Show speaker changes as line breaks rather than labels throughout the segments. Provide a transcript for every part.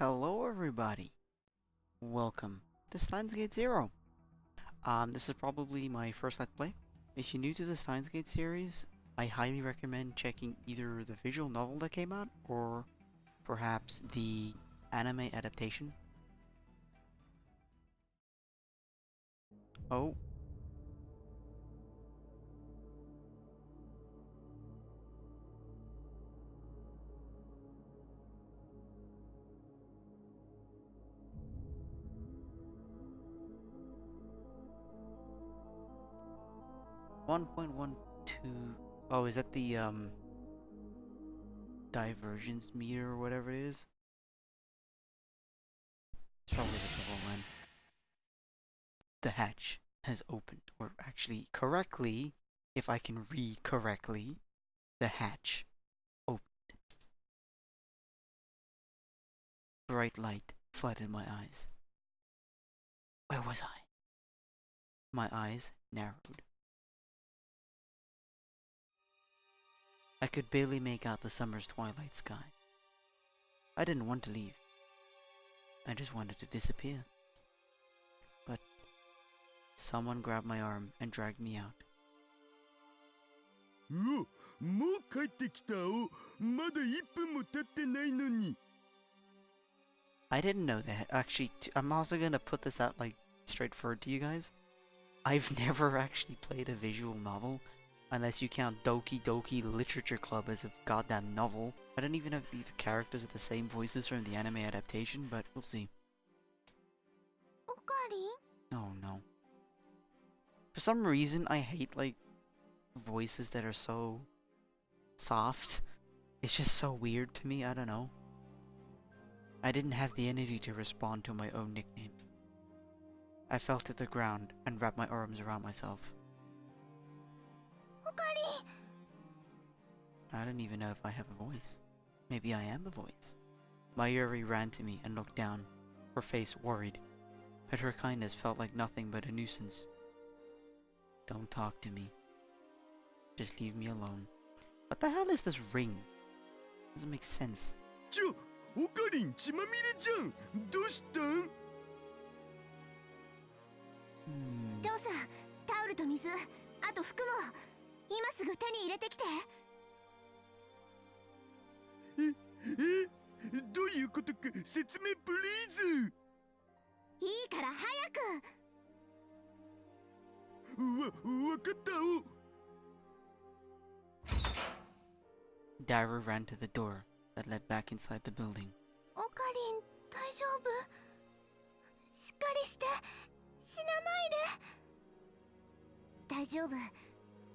Hello everybody, welcome to Steins Gate Zero. This is probably my first Let's Play. If you're new to the Steins Gate series, I highly recommend checking either the visual novel that came out, or perhaps the anime adaptation. Oh. One 1.12. Oh, is that the divergence meter or whatever it is? It's probably the double line. The hatch has opened, or actually, correctly, if I can read correctly, the hatch opened. Bright light flooded my eyes. Where was I? My eyes narrowed. I could barely make out the summer's twilight sky. I didn't want to leave. I just wanted to disappear. But someone grabbed my arm and dragged me out.
うお、もう帰ってきたお。まだ1分も経ってないのに。
I didn't know that. Actually, I'm also gonna put this out like straightforward to you guys. I've never actually played a visual novel, unless you count Doki Doki Literature Club as a goddamn novel. I don't even know if these characters are the same voices from the anime adaptation, but we'll see. Oh no. For some reason, I hate like voices that are so soft. It's just so weird to me, I don't know. I didn't have the energy to respond to my own nickname. I fell to the ground and wrapped my arms around myself. I don't even know if I have a voice. Maybe I am the voice. Mayuri ran to me and looked down, her face worried, but her kindness felt like nothing but a nuisance. Don't talk to me. Just leave me alone. What the hell is this ring? Doesn't make sense.
オカリン血まみれじゃん。どうしたん？
父さん、タオルと水、あと服も今すぐ手に入れてきて。
どういうことか説明プリーズ。
いいから早く。
わかったお。
Dara ran to the door that led back inside the building.
オカリン、大丈夫？しっかりして、死なないで。大丈夫。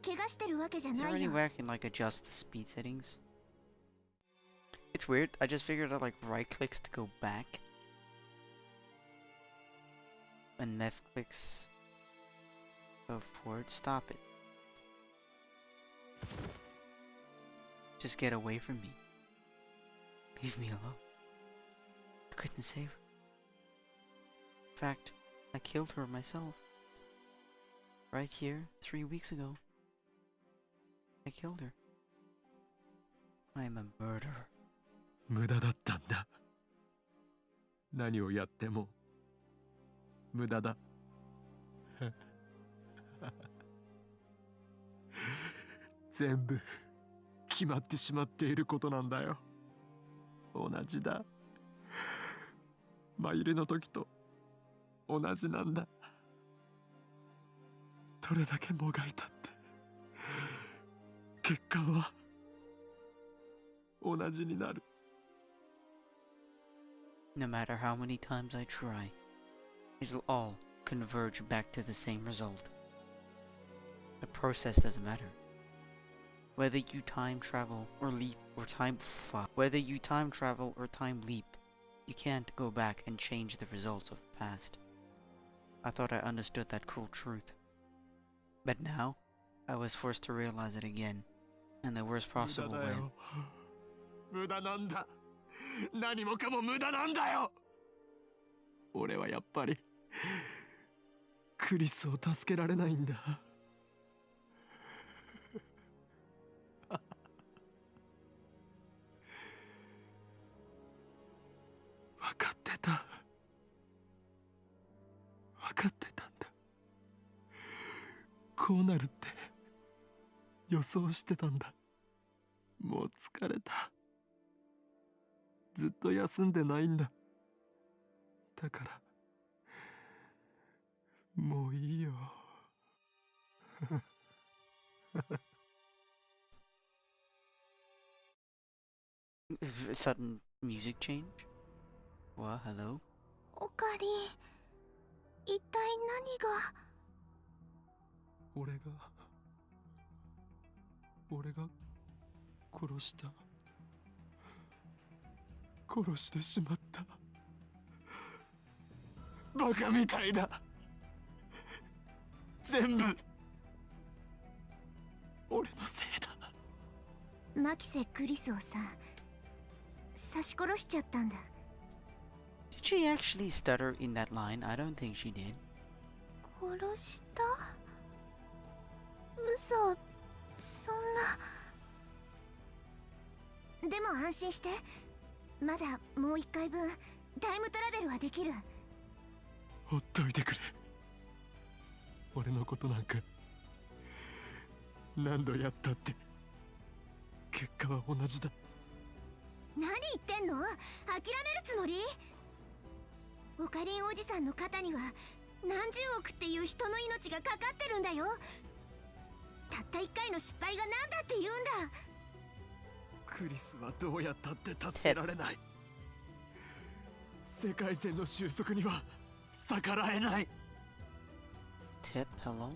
怪我してるわけじゃ
Is
な
there
い
any
よ。
way I can like adjust the speed settings? It's weird, I just figured out like right clicks to go back. And left clicks go forward. Stop it. Just get away from me. Leave me alone. I couldn't save her. In fact, I killed her myself. Right here, 3 weeks ago. I killed her. I am a murderer.
無駄だったんだ。何をやっても無駄だ。全部決まってしまっていることなんだよ。同じだ。真入れの時と同じなんだ。どれだけもがいたって結果は同じになる。
No matter how many times I try, it'll all converge back to the same result. The process doesn't matter. Whether you time travel or leap or time leap, you can't go back and change the results of the past. I thought I understood that cruel truth. But now, I was forced to realize it again, in the worst possible way.
無駄なんだ。何もかも無駄なんだよ。俺はやっぱりクリスを助けられないんだ。分かってた。分かってたんだ。こうなるって予想してたんだ。もう疲れた。ずっと休んでないんだ。だからもういいよ。
Sudden music change? What? Hello?
オカリン、一体何が。
俺が殺した。殺してしまった。バカみたいだ。全部俺のせいだ。
マキセ・クリスをさ、刺し殺しちゃったんだ。
Did she actually stutter in that line? I don't think she did.
殺した？嘘、そんな。でも安心して、まだもう一回分タイムトラベルはできる。
ほっといてくれ。俺のことなんか何度やったって結果は同じだ。
何言ってんの？諦めるつもり？オカリンおじさんの肩には何十億っていう人の命がかかってるんだよ。たった一回の失敗が何だって言うんだ。
クリスはどうやったって助けられない。世界線の収束には逆らえない。
Tip, hello?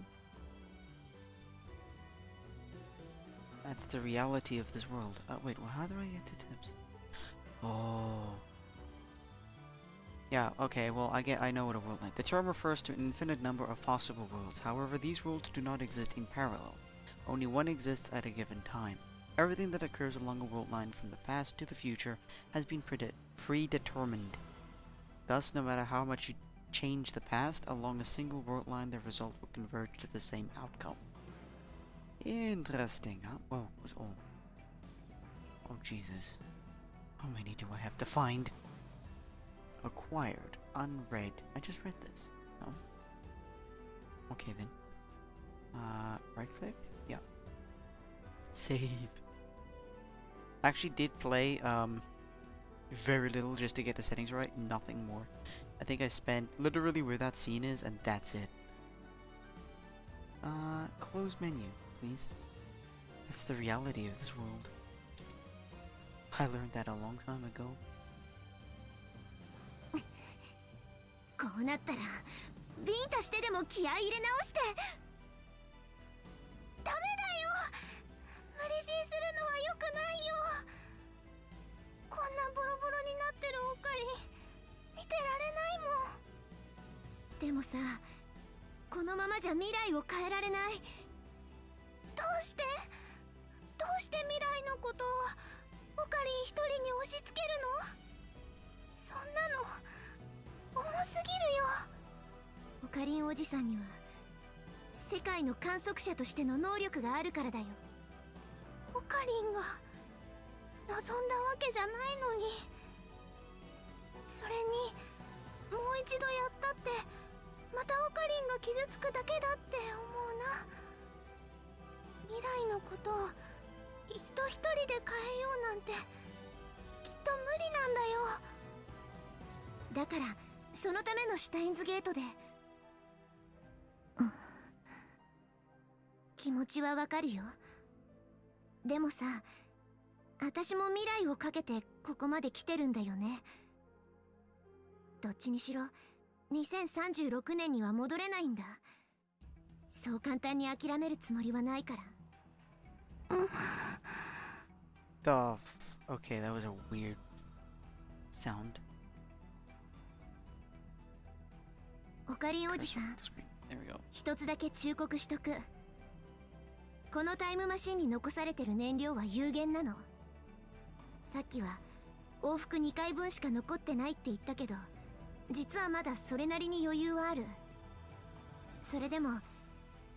That's the reality of this world. Wait, well, how do I get to tips? Oh. Yeah, okay, well, I know what a world like. The term refers to an infinite number of possible worlds. However, these worlds do not exist in parallel. Only one exists at a given time. Everything that occurs along a world line from the past to the future has been predetermined. Thus, no matter how much you change the past along a single world line, the result will converge to the same outcome. Interesting, huh? Whoa, was all. Oh, Jesus. How many do I have to find? Acquired. Unread. I just read this. No? Okay, then. Right click? Yeah. Save. I actually did play, very little just to get the settings right. Nothing more. I think I spent literally where that scene is, and that's it. Close menu, please. That's the reality of this world. I learned that a long time ago.
こうなったらビンタしてでも気合い入れ直して。ダメだよ、無理強いするのは良くないよ。こんなボロボロになってるオカリン見てられないもん。でもさ、このままじゃ未来を変えられない。どうして未来のことをオカリン一人に押し付けるの？そんなの重すぎるよ。オカリンおじさんには世界の観測者としての能力があるからだよ。オカリンが望んだわけじゃないのに。それにもう一度やったってまたオカリンが傷つくだけだって思うな。未来のことを人一人で変えようなんてきっと無理なんだよ。だからそのためのシュタインズゲートで、気持ちはわかるよ。でもさ、私も未来をかけてここまで来てるんだよね。どっちにしろ2036年には戻れないんだ。そう簡単に諦めるつもりはないから。
Okay, that was a weird sound.
オカリンおじさん、
There we go.
一つだけ忠告しとく。このタイムマシンに残されてる燃料は有限なの。さっきは往復2回分しか残ってないって言ったけど、実はまだそれなりに余裕はある。それでも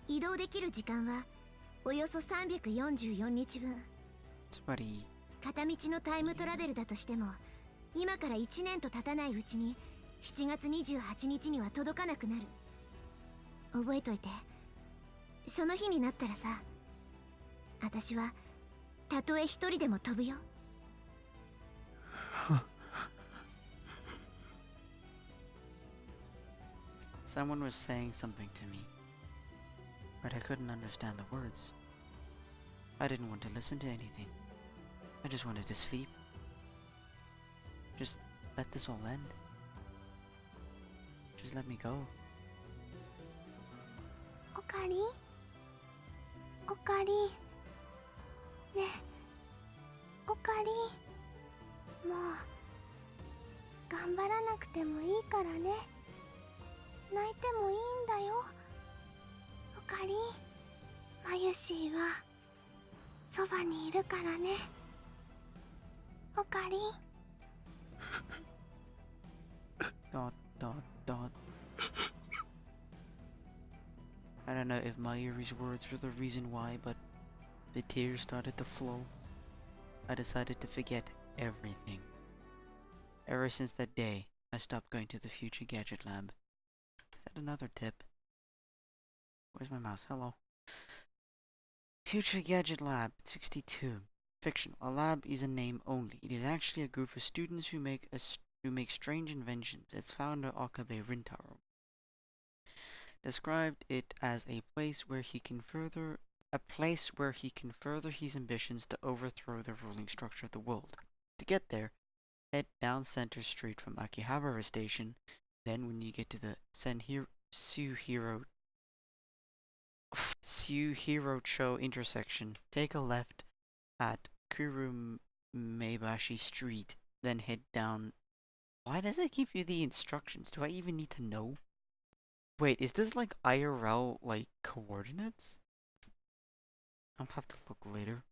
移動できる時間はおよそ344日分。
つまり
片道のタイムトラベルだとしても今から1年と経たないうちに7月28日には届かなくなる。覚えといて。その日になったらさ、私はたとえ一人でも飛ぶよ。
Someone was saying something to me, but I couldn't understand the words. I didn't want to listen to anything. I just wanted to sleep. Just let this all end. Just let me go.
おかり？おかり？ねえ、おかり。もう頑張らなくてもいいからね。泣いてもいいんだよ。おかり、マユシーはそばにいるからね。おかり。
Dot, dot, dot. I don't know if Mayuri's words were the reason why, but the tears started to flow. I decided to forget everything. Ever since that day, I stopped going to the Future Gadget Lab. Is that another tip? Where's my mouse? Hello. Future Gadget Lab 62. Fiction. A lab is a name only. It is actually a group of students who make strange inventions. Its founder, Okabe Rintaro, described it as a place where he can further his ambitions to overthrow the ruling structure of the world. To get there, head down Center Street from Akihabara Station. Then, when you get to the Suhirocho intersection, take a left at Kurumebashi Street. Then head down. Why does it give you the instructions? Do I even need to know? Wait, is this like IRL, like, coordinates? I'll have to look later.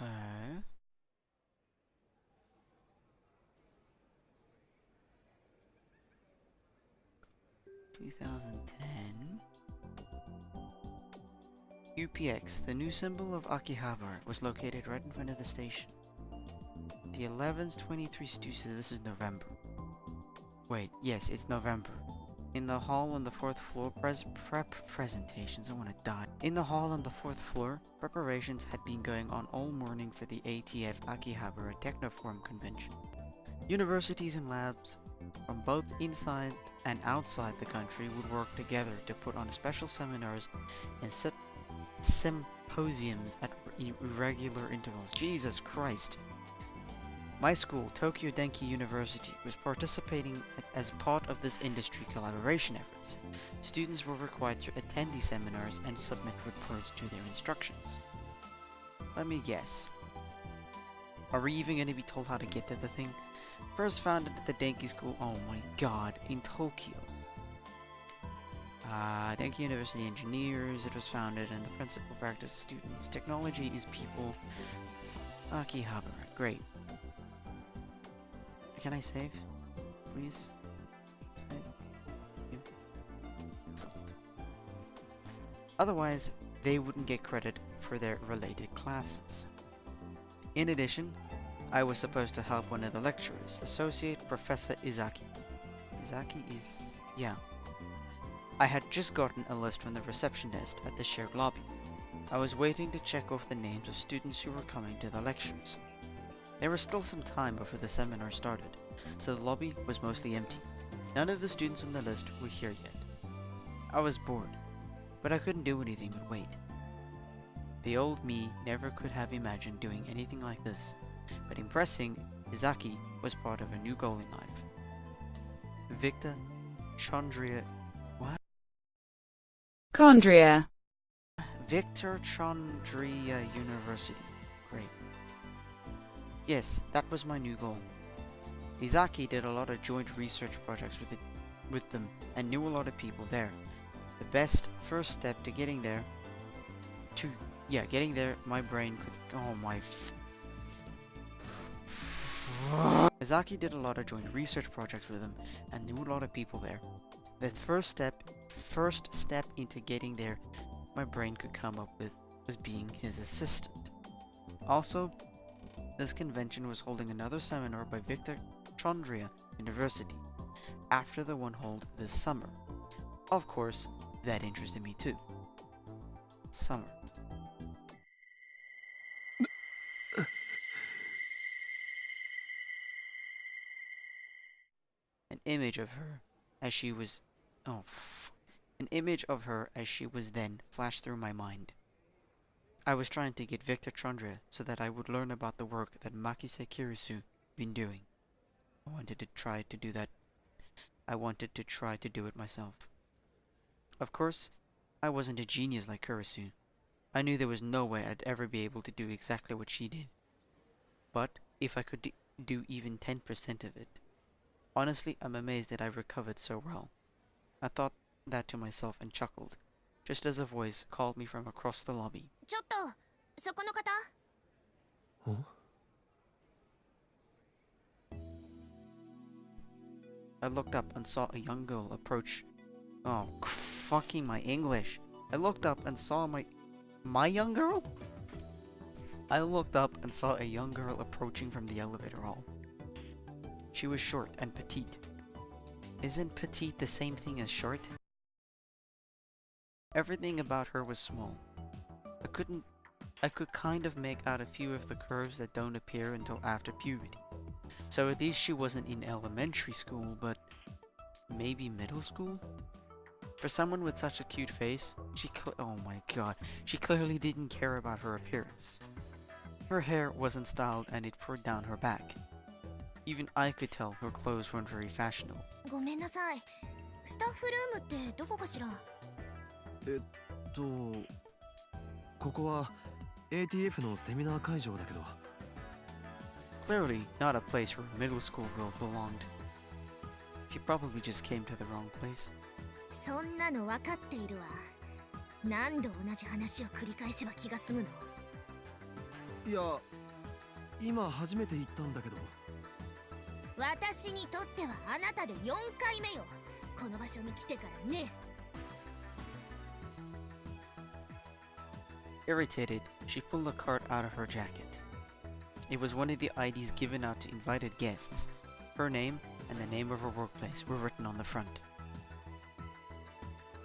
Okay. (2010) UPX, the new symbol of Akihabara, was located right in front of the station. The 11th-23 students. This is November. Wait, yes, it's November. In the hall on the 4th floor, presentations. I want to die. In the hall on the 4th floor, preparations had been going on all morning for the ATF Akihabara Technoforum convention. Universities and labs from both inside and outside the country would work together to put on special seminars and symposiums at irregular intervals. Jesus Christ. My school, Tokyo Denki University, was participating as part of this industry collaboration efforts. Students were required to attend these seminars and submit reports to their instructions. Let me guess. Are we even going to be told how to get to the thing? First founded at the Denki School, oh my god, in Tokyo. Denki University Engineers, it was founded, and the principal practice students. Technology is people. Akihabara, great. Can I save? Please? Save? You. Excellent. Otherwise, they wouldn't get credit for their related classes. In addition, I was supposed to help one of the lecturers, Associate Professor Izaki. Izaki is... yeah. I had just gotten a list from the reception desk at the shared lobby. I was waiting to check off the names of students who were coming to the lectures. There was still some time before the seminar started, so the lobby was mostly empty. None of the students on the list were here yet. I was bored, but I couldn't do anything but wait. The old me never could have imagined doing anything like this, but impressing Izaki was part of a new goal in life. Victor Chandria... what?
Chondria.
Victor Chandria University. Great. Yes, that was my new goal. Izaki did a lot of joint research projects with them and knew a lot of people there. The best first step to getting there, my brain could... oh my... Mizaki did a lot of joint research projects with him and knew a lot of people there. The first step into getting there my brain could come up with was being his assistant. Also, this convention was holding another seminar by Victor Chandria University after the one held this summer. Of course, that interested me too. Summer. An image of her as she was an image of her as she was then flashed through my mind. I was trying to get Victor Chandra so that I would learn about the work that Makise Kirisu been doing. I wanted to try to do it myself. Of course, I wasn't a genius like Kurisu. I knew there was no way I'd ever be able to do exactly what she did. But if I could do even 10% of it, honestly, I'm amazed that I recovered so well. I thought that to myself and chuckled, just as a voice called me from across the lobby.
ちょっと、そこの方?
I looked up and saw a young girl approach. Oh, fucking my English. I looked up and saw my young girl? I looked up and saw a young girl approaching from the elevator hall. She was short and petite. Isn't petite the same thing as short? Everything about her was small. I could kind of make out a few of the curves that don't appear until after puberty. So at least she wasn't in elementary school, but maybe middle school? For someone with such a cute face, oh my god, she clearly didn't care about her appearance. Her hair wasn't styled and it poured down her back. Even I could tell her clothes weren't very fashionable.
ごめんなさい。スタッフルームってどこかしら？
ここは ATF のセミナー会場だけど。
Clearly not a place where a middle school girl belonged. She probably just came to the wrong place.
そんなの分かっているわ。何度同じ話を繰り返せば気が済むの？
いや、今初めて行ったんだけど。
私にとってはあなたで4回目よ。この場所に来てからね。
Irritated, she pulled a card out of her jacket. It was one of the IDs given out to invited guests. Her name and the name of her workplace were written on the front.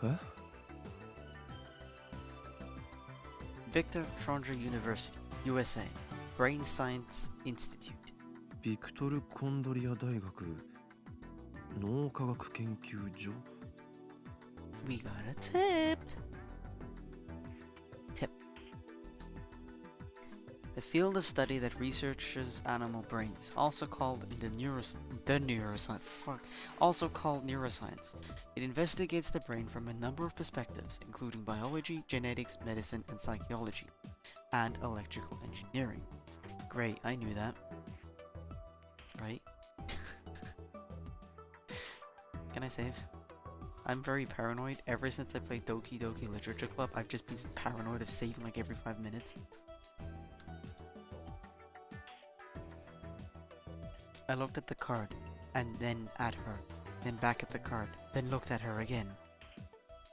Huh?
Victor Chandra University, USA, Brain Science Institute.
ビクトル・コンドリア大学脳科学研究所
We got a tip! The field of study that researches animal brains, also called neuroscience. It investigates the brain from a number of perspectives, including biology, genetics, medicine, and psychology, and electrical engineering. Great, I knew that. Right? Can I save? I'm very paranoid. Ever since I played Doki Doki Literature Club, I've just been paranoid of saving like every 5 minutes. I looked at the card, and then at her, then back at the card, then looked at her again.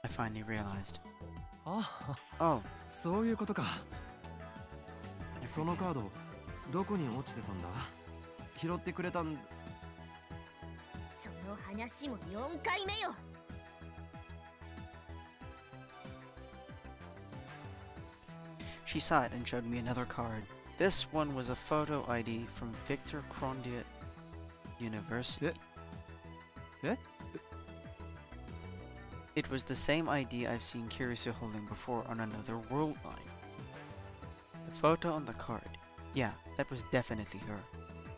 I finally realized. Oh.
そういうことか。
I
その
forget.
カードどこに落ちてたんだ？拾ってくれたん。
その話も4回目よ。
She sighed and showed me another card. This one was a photo ID from Victor Crondia University. It was the same ID I've seen Kirisu holding before on another world line. The photo on the card. Yeah, that was definitely her.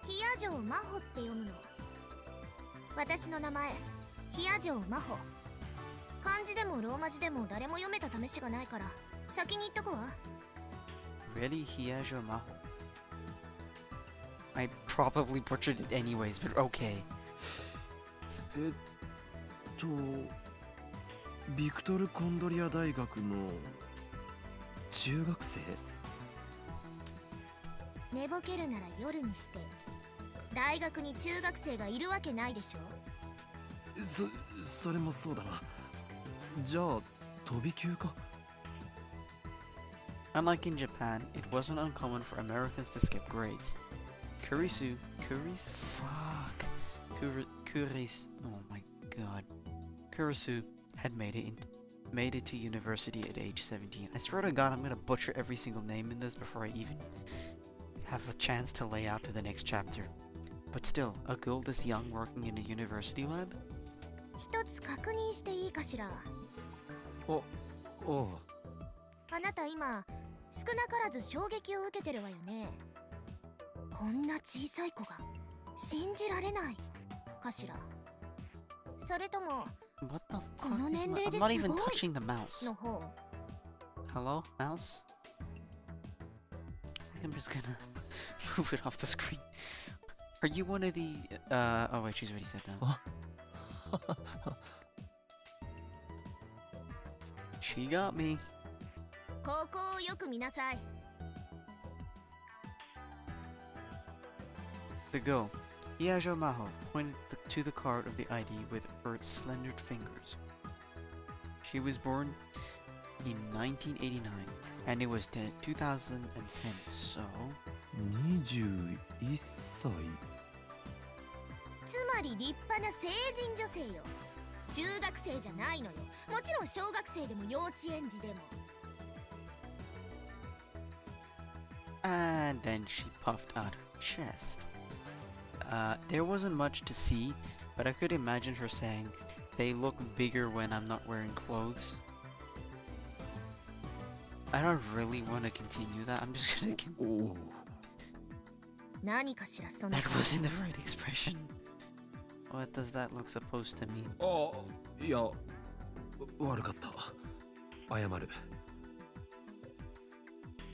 ヒア城真帆って読むの。私の名前、ヒア城真帆。漢字でもローマ字でも誰も読めた試しがないから、先に言っとくわ。
Really, Hiyajo Maho? I probably butchered it anyways, but okay.
ビクトル・コンドリア大学の中学生？
寝ぼけるなら夜にして。大学に中学生がいるわけないでしょ。
それもそうだな。じゃあ飛び級か。
Unlike in Japan, it wasn't uncommon for Americans to skip grades. Oh my god. Kurisu had made it to university at age 17. I swear to god I'm gonna butcher every single name in this before I even have a chance to lay out to the next chapter. But still, a girl this young working in a university lab?
一つ確認していいかしら。
おう。
あなた今少なからず衝撃を受けてるわよね。こんな小さい子が信じられないかしら。それとも
What the
この
fuck is
年
my...
齢
I'm
で
not
す
even
ごい
touching the mouse.
の方。
Hello, mouse? I think I'm just gonna move it off the screen. Are you one of the... oh wait, she's already said that. She got me.
高校をよく見なさい。
The girl, Iajo Maho, pointed to the card of the ID with her slender fingers. She was born in 1989, and it was 2010, so...
21歳。
つまり立派な成人女性よ。中学生じゃないのよ。もちろん小学生でも幼稚園児でも。
And then she puffed out her chest. There wasn't much to see, but I could imagine her saying, "They look bigger when I'm not wearing clothes." I don't really want to continue that. I'm just gonna
Oh.
何かしらその
That wasn't the right expression. What does that look supposed to mean?
あ、いや、悪かった。謝る。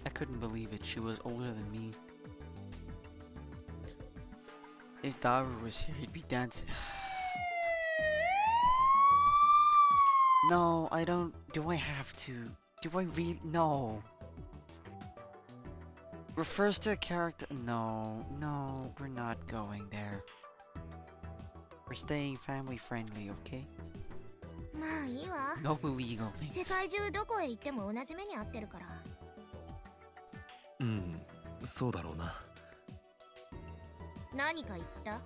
I couldn't believe it. She was older than me. If Daru was here, he'd be dancing. No, I don't. Do I have to? Do I really? No. Refers to a character. No, we're not going there. We're staying family friendly, okay?
まあいいわ。
No illegal
世
things.
界中どこへ行っても同じ目に遭ってるから。
うん、そうだろうな。
何か言った？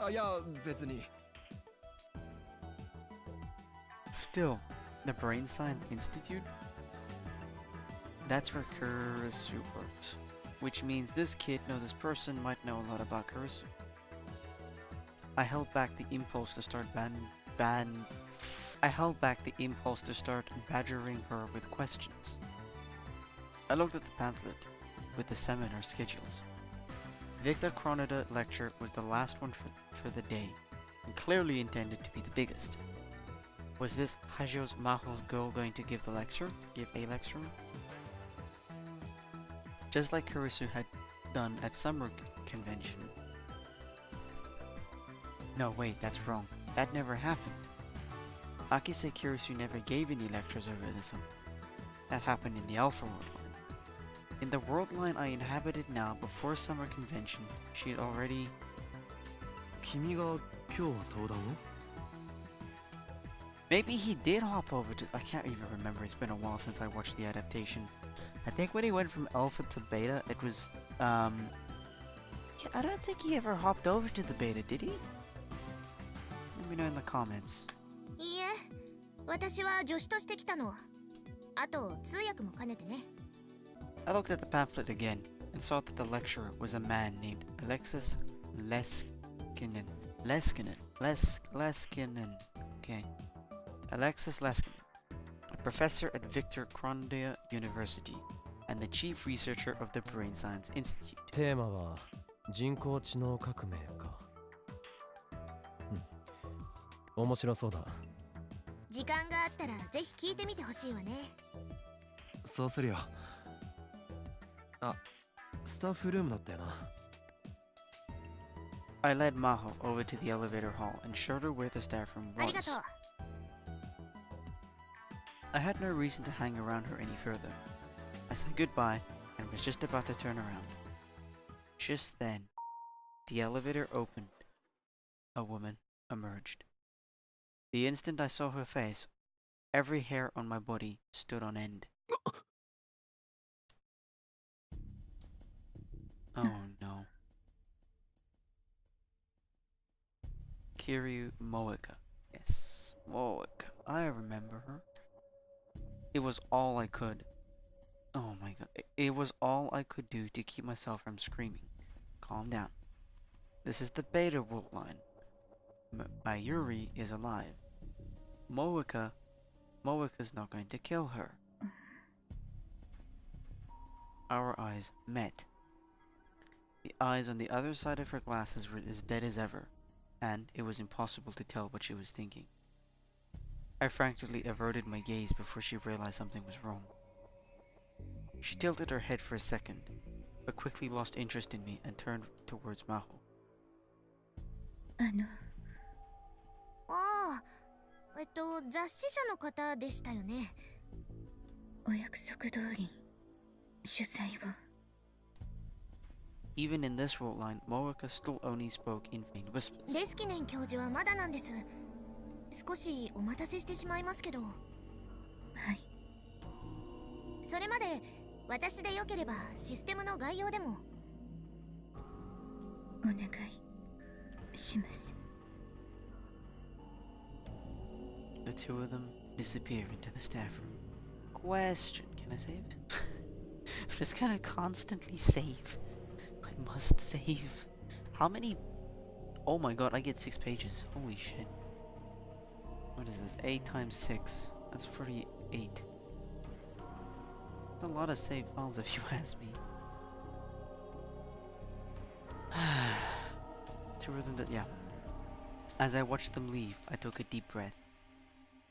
あ、いや、別に。
Still, the Brain Science Institute? That's where Kurisu worked. Which means this kid, no, this person might know a lot about Kurisu. I held back the impulse to start badgering her with questions. I looked at the pamphlet with the seminar schedules. Victor Kronida lecture was the last one for the day, and clearly intended to be the biggest. Was this Hajio's Maho's girl going to give a lecture? Just like Kurisu had done at summer convention. No, wait, that's wrong. That never happened. Aki said Kurisu never gave any lectures over the summer. That happened in the Alpha World line. In the world line I inhabited now, before summer convention, she had already...
君が今日は登壇を？
Maybe he did hop over to... I can't even remember, it's been a while since I watched the adaptation. I think when he went from Alpha to Beta, it was, yeah, I don't think he ever hopped over to the Beta, did he? Let me know in the comments.
いいえ、私は助手として来たの。あと通訳も兼ねてね。
I looked at the pamphlet again, and saw that the lecturer was a man named Alexis Leskinen. Okay. Alexis Leskinen, a professor at Victor Krondia University, and the chief researcher of the Brain Science Institute.
テーマは人工知能革命か。面白そうだ。
時間があったらぜひ聞いてみてほしいわね。
そうするよ。あ、スタッフルームだったよな。
I led Maho over to the elevator hall and showed her where the staff room
ありがと
was.
う。
I had no reason to hang around her any further. I said goodbye and was just about to turn around. Just then, The elevator opened. A woman emerged. The instant I saw her face, every hair on my body stood on end. Oh no. Kiryu Moeka. Yes, Moeka. I remember her. It was all I could. Oh my god. It was all I could do to keep myself from screaming. Calm down. This is the Beta World line. Mayuri is alive. Moeka's not going to kill her. Our eyes met. The eyes on the other side of her glasses were as dead as ever, and it was impossible to tell what she was thinking. I frantically averted my gaze before she realized something was wrong. She tilted her head for a second, but quickly lost interest in me and turned towards Maho.
ああ、雑誌社の方でしたよね。お約束通り、主催を。
Even in this road line, Moeka still only spoke in faint whispers.
レスキネン教授はまだなんです。少しお待たせしてしまいますけど。はい。それまで私でよければシステムの概要でも。お願いします。
The two of them disappear into the staff room. Question, can I save? I'm just gonna constantly save. I must save. How many? Oh my god, I get 6 pages. Holy shit. What is this? 8 times 6. That's 48. That's a lot of save files if you ask me. Two of them, yeah. As I watched them leave, I took a deep breath.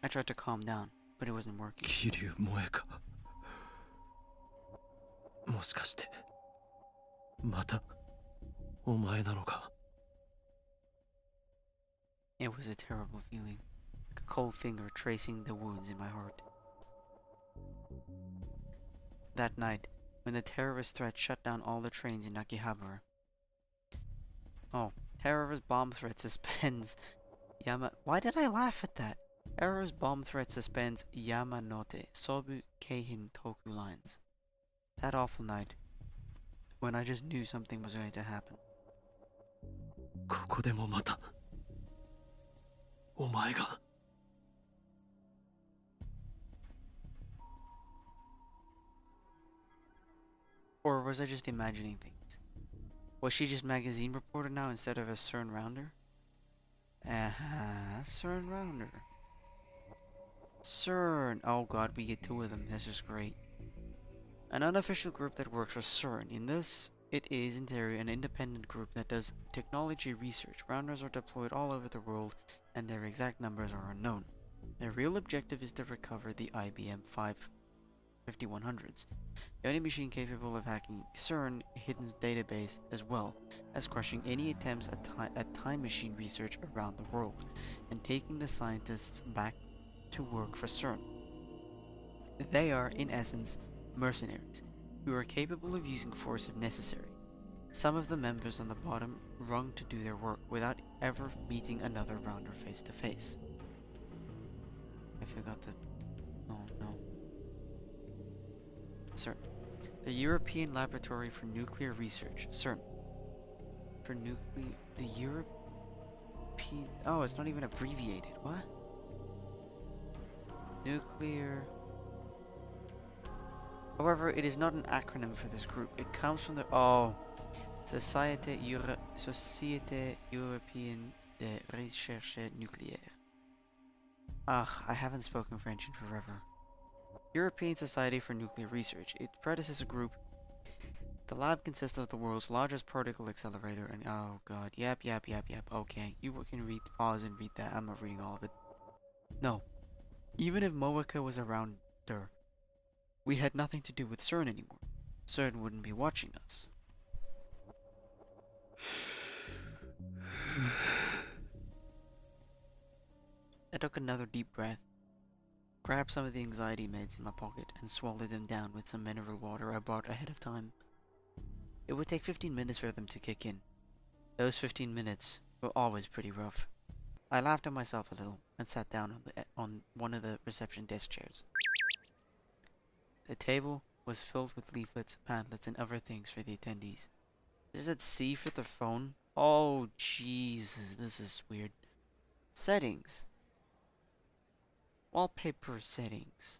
I tried to calm down, but it wasn't working.
桐生萌か。もしかしてまたお前なのか。
It was a terrible feeling, like a cold finger tracing the wounds in my heart. That night, when the terrorist threat shut down all the trains in Akihabara. Oh, terrorist bomb threat suspends Why did I laugh at that? Terrorist bomb threat suspends Yamanote, Sobu, Keihin, Toku lines. That awful night, when I just knew something was going to happen.
ここでもまたお前が。
Or was I just imagining things? Was she just magazine reporter now instead of a CERN rounder? CERN rounder. CERN! Oh god, we get 2 of them, this is great. An unofficial group that works for CERN. In this, it is in theory an independent group that does technology research. Rounders are deployed all over the world, and their exact numbers are unknown. Their real objective is to recover the IBM 5100s, the only machine capable of hacking CERN hidden database, as well as crushing any attempts at time machine research around the world, and taking the scientists back to work for CERN. They are, in essence, mercenaries, who are capable of using force if necessary. Some of the members on the bottom rung to do their work without ever meeting another rounder face to face. I forgot to... Oh no. CERN. The European Laboratory for Nuclear Research. CERN. The European... Oh, it's not even abbreviated. What? Nuclear... However, it is not an acronym for this group. It comes from the... Oh. Société Européenne de Recherche Nucléaire. Ah, I haven't spoken French in forever. European Society for Nuclear Research. Its predecessor group. The lab consists of the world's largest particle accelerator and... Oh god. Yep. Okay. You can pause and read that. I'm not reading all of it. No. Even if Moeka was around there, we had nothing to do with CERN anymore. CERN wouldn't be watching us. I took another deep breath, grabbed some of the anxiety meds in my pocket, and swallowed them down with some mineral water I bought ahead of time. It would take 15 minutes for them to kick in. Those 15 minutes were always pretty rough. I laughed at myself a little and sat down on one of the reception desk chairs. The table was filled with leaflets, pamphlets, and other things for the attendees. Is it C for the phone? Oh, Jesus, this is weird. Settings. Wallpaper settings.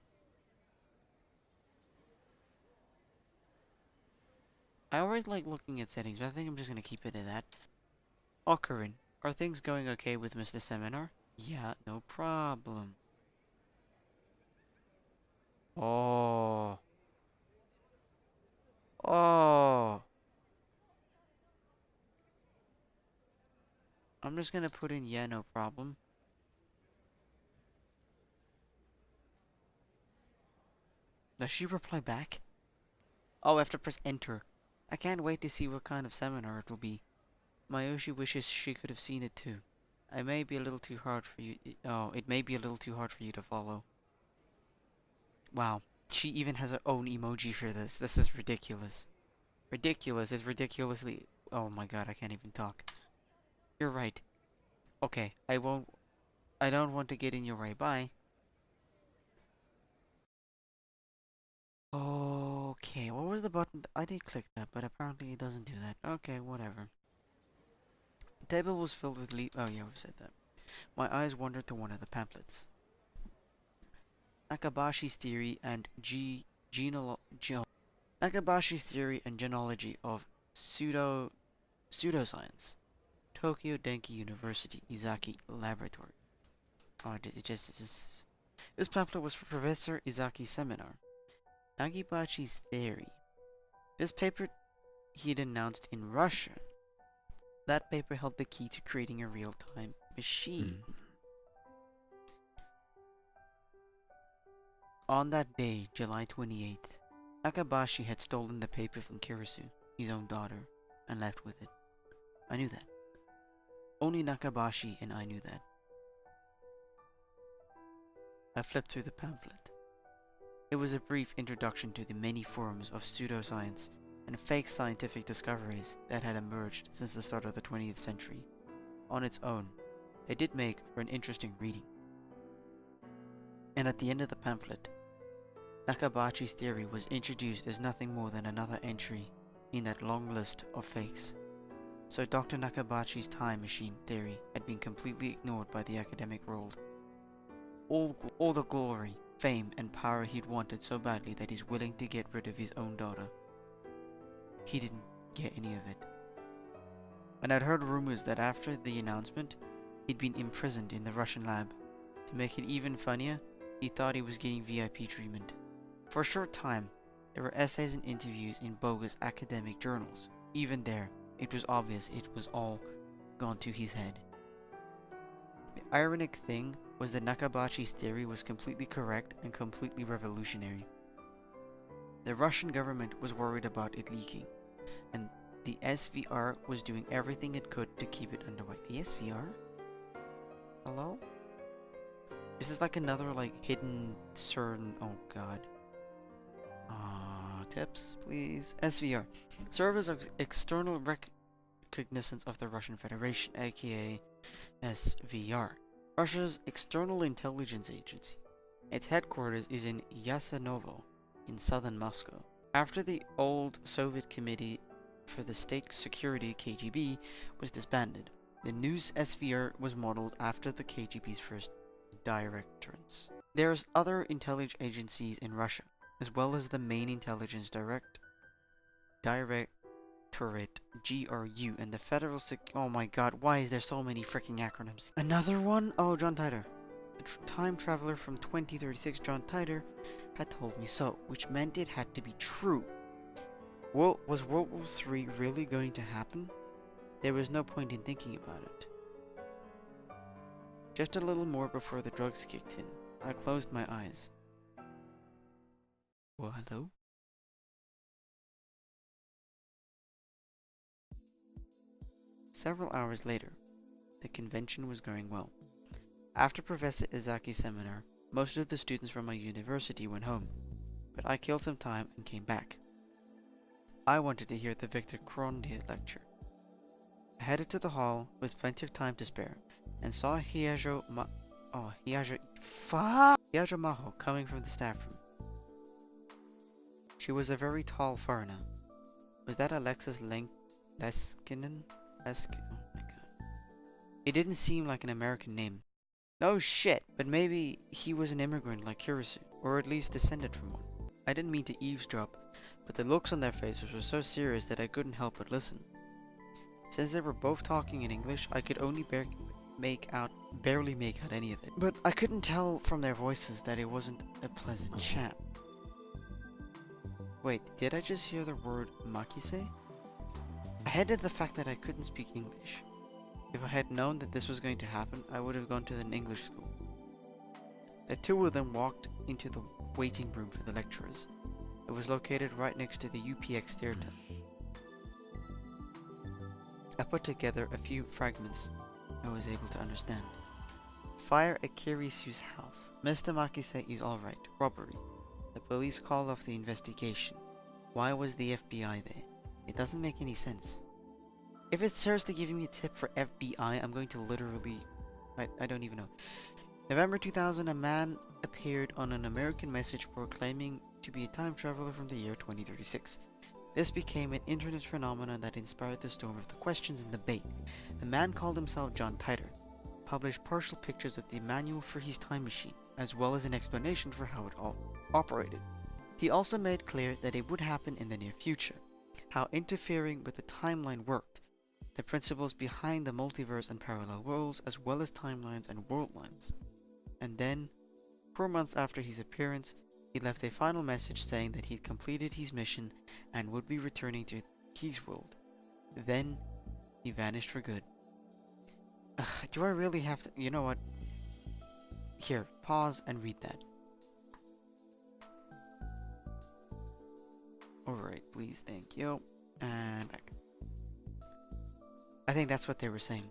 I always like looking at settings, but I think I'm just gonna keep it at that. Ocarin, are things going okay with Mr. Seminar? Yeah, no problem. Oh. Oh. I'm just gonna put in yeah, no problem. Does she reply back? Oh, I have to press enter. I can't wait to see what kind of seminar it'll be. Mayoshi wishes she could have seen it too. I may be a little too hard for you. Oh, it may be a little too hard for you to follow. Wow, she even has her own emoji for this. This is ridiculous. Ridiculous is ridiculously. Oh my god, I can't even talk. You're right. Okay, I won't. I don't want to get in your way. Bye. Okay, what was the button? I did click that, but apparently it doesn't do that. Okay, whatever. The table was filled with oh yeah, we said that. My eyes wandered to one of the pamphlets. Nakabashi's theory and Nakabashi's theory and genealogy of pseudoscience. Tokyo Denki University Izaki Laboratory. Oh, this pamphlet was for Professor Izaki's seminar. Nakabashi's theory. This paper he'd announced in Russia. That paper held the key to creating a real-time machine. On that day, July 28th, Nakabashi had stolen the paper from Kirisu, his own daughter, and left with it. I knew that. Only Nakabashi and I knew that. I flipped through the pamphlet. It was a brief introduction to the many forms of pseudoscience and fake scientific discoveries that had emerged since the start of the 20th century. On its own, it did make for an interesting reading. And at the end of the pamphlet, Nakabashi's theory was introduced as nothing more than another entry in that long list of fakes. So Dr. Nakabashi's time machine theory had been completely ignored by the academic world. All the glory, fame, and power he'd wanted so badly that he's willing to get rid of his own daughter. He didn't get any of it. And I'd heard rumors that after the announcement, he'd been imprisoned in the Russian lab. To make it even funnier, he thought he was getting VIP treatment. For a short time, there were essays and interviews in bogus academic journals. Even there, it was obvious it was all gone to his head. The ironic thing was that Nakabashi's theory was completely correct and completely revolutionary. The Russian government was worried about it leaking, and the SVR was doing everything it could to keep it under wraps. The SVR? Hello? Is this like another hidden certain? Oh god. Tips, please. SVR. Serve as external recognizance of the Russian Federation, aka SVR. Russia's external intelligence agency. Its headquarters is in Yasenovo, in southern Moscow. After the old Soviet Committee for the State Security KGB was disbanded, the new SVR was modeled after the KGB's first directorate. There's other intelligence agencies in Russia, as well as the main intelligence directorate, GRU, and the Federal oh my god, why is there so many freaking acronyms? Another one? Oh, John Titor. The time traveler from 2036, John Titor, had told me so, which meant it had to be true. Well, was World War III really going to happen? There was no point in thinking about it. Just a little more before the drugs kicked in. I closed my eyes. Well, hello? Several hours later, the convention was going well. After Professor Izaki's seminar, most of the students from my university went home, but I killed some time and came back. I wanted to hear the Victor Krondia lecture. I headed to the hall with plenty of time to spare and saw Hiajo Maho coming from the staff room. She was a very tall foreigner. Was that Alexis Leskinen? Oh my god. It didn't seem like an American name. Oh shit, but maybe he was an immigrant like Kurisu, or at least descended from one. I didn't mean to eavesdrop, but the looks on their faces were so serious that I couldn't help but listen. Since they were both talking in English, I could only barely make out any of it. But I couldn't tell from their voices that it wasn't a pleasant chat. Wait, did I just hear the word makise? I hated the fact that I couldn't speak English. If I had known that this was going to happen, I would have gone to an English school. The two of them walked into the waiting room for the lecturers. It was located right next to the UPX theater. I put together a few fragments I was able to understand. Fire at Kirisu's house. Mr. Makise is alright. Robbery. The police call off the investigation. Why was the FBI there? It doesn't make any sense. If it's seriously giving me a tip for FBI, I'm going to literally... I don't even know. November 2000, a man appeared on an American message board claiming to be a time traveler from the year 2036. This became an internet phenomenon that inspired the storm of the questions and debate. The man called himself John Titor, published partial pictures of the manual for his time machine, as well as an explanation for how it all operated. He also made clear that it would happen in the near future, how interfering with the timeline worked, the principles behind the multiverse and parallel worlds, as well as timelines and world lines. And then, 4 months after his appearance, he left a final message saying that he'd completed his mission and would be returning to his world. Then, he vanished for good. Do I really have to? You know what? Here, pause and read that. Alright, please, thank you. And back. I think that's what they were saying.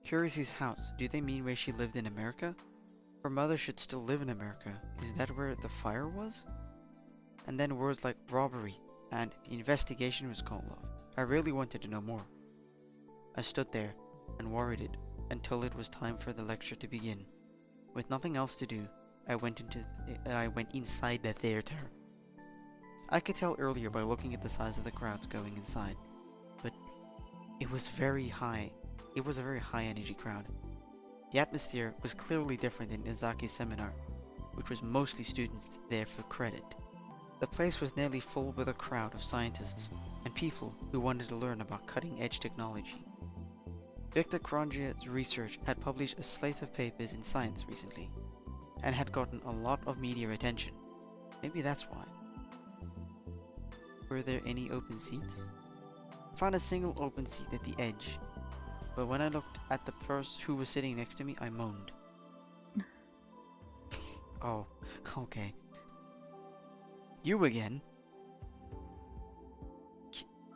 Curious's house. Do they mean where she lived in America? Her mother should still live in America. Is that where the fire was? And then words like robbery and the investigation was called off. I really wanted to know more. I stood there and worried it until it was time for the lecture to begin. With nothing else to do, I went inside the theater. I could tell earlier by looking at the size of the crowds going inside, but it was very high. It was a very high energy crowd. The atmosphere was clearly different than Izaki's seminar, which was mostly students there for credit. The place was nearly full with a crowd of scientists and people who wanted to learn about cutting-edge technology. Victor Kronjia's research had published a slate of papers in science recently, and had gotten a lot of media attention. Maybe that's why. Were there any open seats? I found a single open seat at the edge, but when I looked at the person who was sitting next to me, I moaned. Oh, okay. You again?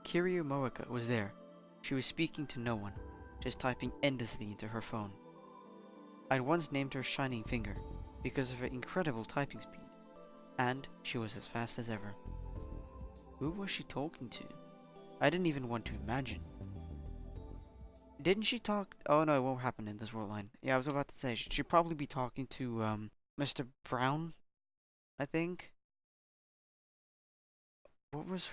Kiryu Moeka was there. She was speaking to no one, just typing endlessly into her phone. I'd once named her Shining Finger because of her incredible typing speed, and she was as fast as ever. Who was she talking to? I didn't even want to imagine. Didn't she talk? Oh no, it won't happen in this world line. Yeah, I was about to say, she'd probably be talking to, Mr. Brown, I think. What was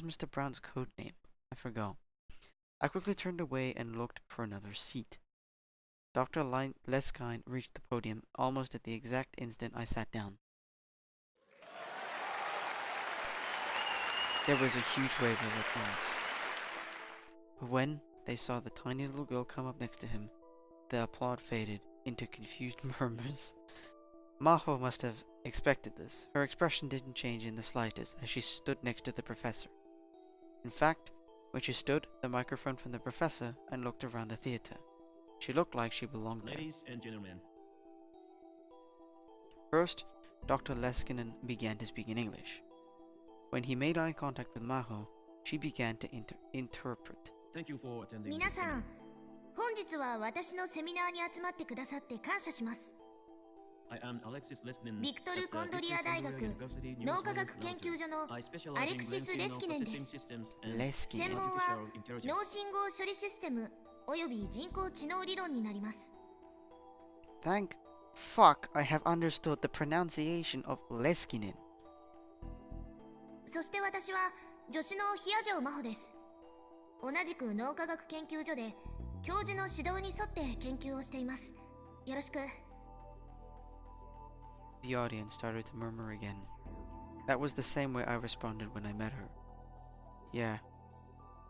Mr. Brown's code name? I forgot. I quickly turned away and looked for another seat. Dr. Leskine reached the podium almost at the exact instant I sat down. There was a huge wave of applause. But when they saw the tiny little girl come up next to him, the applause faded into confused murmurs. Maho must have expected this. Her expression didn't change in the slightest as she stood next to the professor. In fact, when she stood the microphone from the professor and looked around the theater, she looked like she belonged there.
Ladies and gentlemen.
First, Dr. Leskinen began to speak in English. When he made eye contact with Maho, she began to interpret.
Thank you for attending
皆
this
さ
seminar.
ん、本日は私のセミナーに集まってくださって感謝します。ビクトル・コンドリア大学脳科学研究所のアレクシス・レスキネンです。専門は脳信号処理システムおよび人工知能理論になります。
Thank fuck I have understood the pronunciation of Leskinen.
そして私は助手の比谷城真帆です。同じく脳科学研究所で教授の指導に沿って研究をしています。よろしく。
The audience started to murmur again. That was the same way I responded when I met her. Yeah.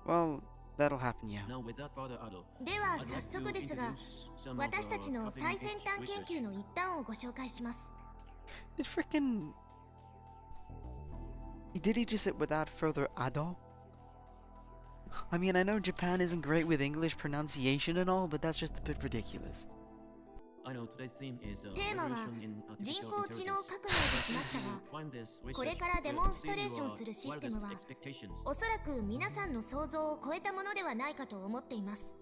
Well, that'll happen, yeah.
では早速ですが、私たちの最先端研究の一端をご紹介します。
Did frickin'... Did he just say without further ado? I mean, I know Japan isn't great with English pronunciation and all, but that's just a bit ridiculous.
テーマは人工知能革命としましたが、これからデモンストレーションするシステムはおそらく皆さんの想像を超えたものではないかと思っています。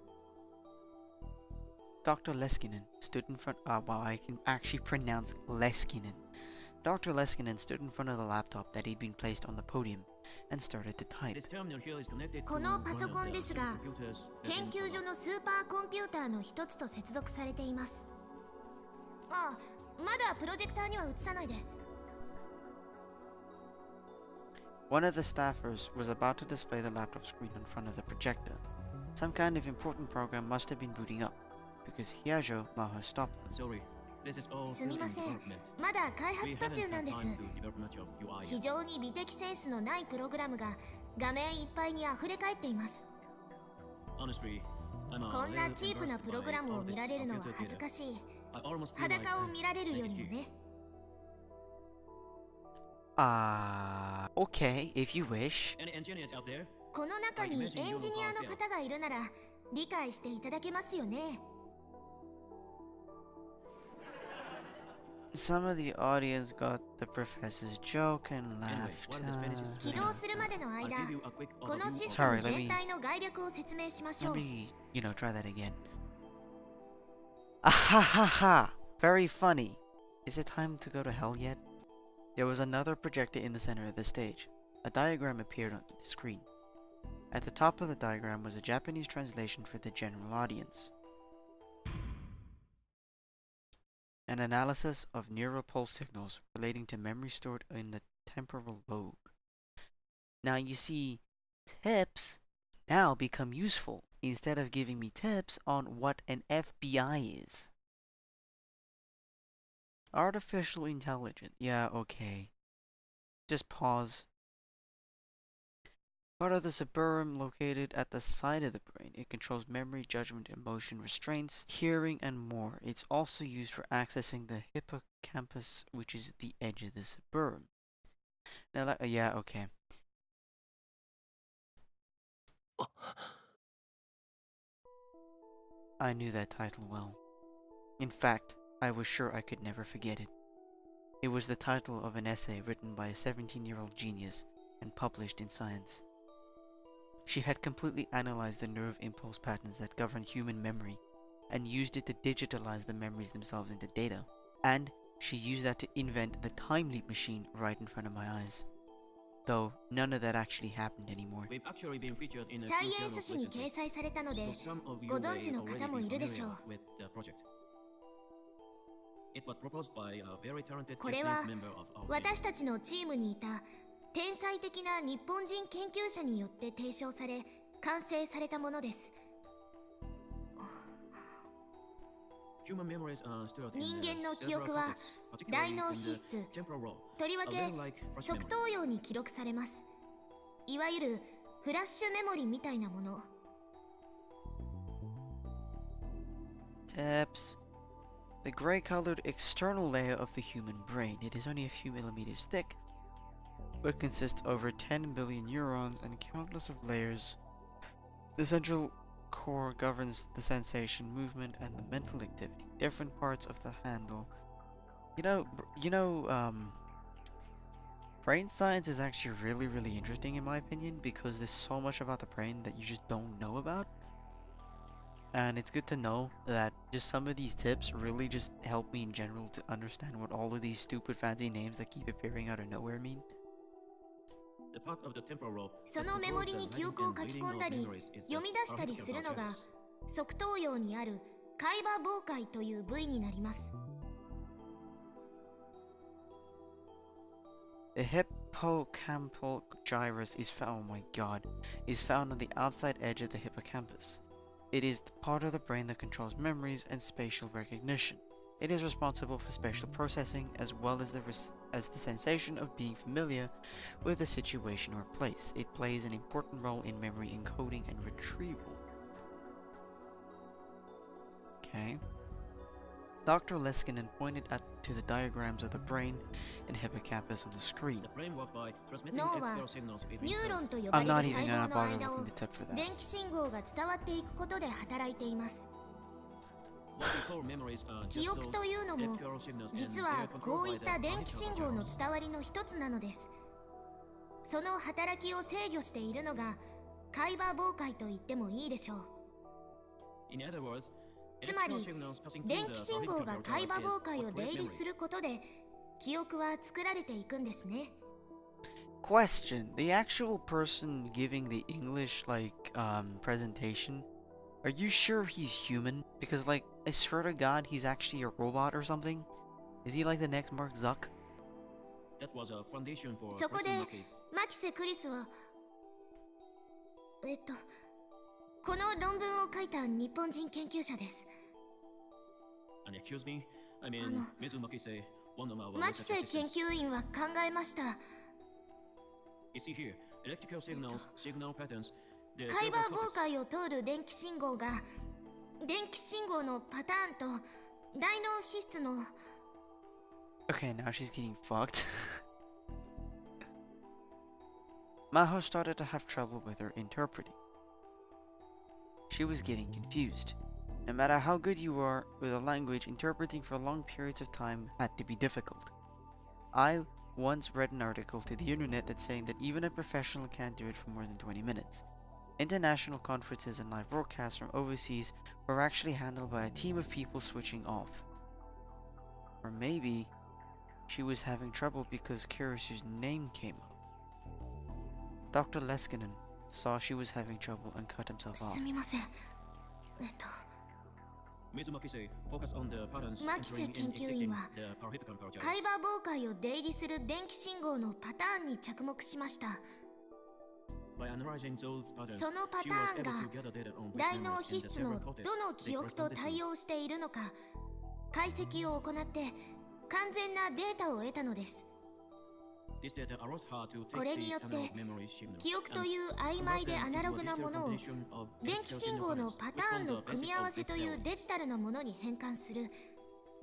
Dr. Leskinen stood in front... wow, I can actually pronounce Leskinen. Dr. Leskinen stood in front of the laptop that he'd been placed on the podium and started to type.
このパソコンですが、研究所のスーパーコンピューターの一つと接続されています。ああ、まだプロジェクターには映さないで。
One of the staffers was about to display the laptop screen in front of the projector. Some kind of important program must have been booting up, because Hyajo Maho stopped them.
すみません、まだ開発途中なんです。非常に美的センスのないプログラムが画面いっぱいに溢れ返っています。こんなチープなプログラムを見られるのは恥ずかしい。裸を見られるよりもね。
Okay, if you wish.
この中にエンジニアの方がいるなら理解していただけますよね。
Some of the audience got the professor's joke and laughed.
起動するまでの間、このシステム全体の概略を説明しましょう。
Let me, try that again. Ahahaha! Very funny. Is it time to go to hell yet? There was another projector in the center of the stage. A diagram appeared on the screen. At the top of the diagram was a Japanese translation for the general audience. An analysis of neural pulse signals relating to memory stored in the temporal lobe. Now you see, tips now become useful instead of giving me tips on what an FBI is. Artificial intelligence. Yeah, okay. Just pause. Part of the cerebrum located at the side of the brain. It controls memory, judgment, emotion, restraints, hearing, and more. It's also used for accessing the hippocampus, which is the edge of the cerebrum. Now, yeah, okay. I knew that title well. In fact, I was sure I could never forget it. It was the title of an essay written by a 17-year-old genius and published in Science. She had completely analyzed the nerve impulse patterns that govern human memory and used it to digitalize the memories themselves into data. And she used that to invent the time leap machine right in front of my eyes. Though none of that actually happened anymore.
サイエンス誌に掲載されたので、ご存知の方もいるでしょう。これは私たちのチームにいた天才的な日本人研究者によって提唱され完成されたものです。人間の記憶は大脳皮質、とりわけ側頭葉に記録されます。いわゆるフラッシュメモリみたいなもの。
Tips. The gray-colored external layer of the human brain. It is only a few millimeters thick, but consists of over 10 billion neurons and countless of layers. The central core governs the sensation, movement, and the mental activity. Different parts of the handle. Brain science is actually really interesting in my opinion because there's so much about the brain that you just don't know about. And it's good to know that just some of these tips really just help me in general to understand what all of these stupid fancy names that keep appearing out of nowhere mean.
そのメモリに記憶を書き込んだり読み出したりするのが側頭葉にある海馬傍回という部位になります。
The hippocampal gyrus is found, oh my god, is found on the outside edge of the hippocampus. It is the part of the brain that controls memories and spatial recognition. It is responsible for spatial processing as well as the sensation of being familiar with a situation or place. It plays an important role in memory encoding and retrieval. Okay. Dr. Leskinen pointed to the diagrams of the brain and hippocampus on the screen.
脳はニューロンと呼ば
I'm
れる
not
細
even
胞
gonna
の
bother
間を
looking the tip for that.
電気信号が伝わっていくことで働いています。記憶というのも実はこういった電気信号の伝わりの一つなのです。その働きを制御しているのが海馬傍回と言ってもいいでしょう。つまり電気信号が海馬傍回を出入りすることで記憶は作られていくんですね。
Question: The actual person giving the English presentation, are you sure he's human? Because I swear to God, he's actually a robot or something. Is he like the next Mark Zuck?
そこでマキセ・クリスはこの論文を書いた日本人研究者です。マキセ研究員は考えました。海馬傍回を通る電気信号が電気信号のパターンと大脳皮質の
Okay, now she's getting fucked. Maho started to have trouble with her interpreting. She was getting confused. No matter how good you are with a language, interpreting for long periods of time had to be difficult. I once read an article to the internet that's saying that even a professional can't do it for more than 20 minutes. International conferences and live broadcasts from overseas were actually handled by a team of people switching off. Or maybe she was having trouble because Kirisu's name came up. Dr. Leskinen saw she was having trouble and cut himself off.
すみません。マキセ研究員は海馬傍回を出入りする電気信号のパターンに着目しました。そのパターンが大脳皮質のどの記憶と対応しているのか解析を行って完全なデータを得たのです。これによって記憶という曖昧でアナログなものを電気信号のパターンの組み合わせというデジタルなものに変換する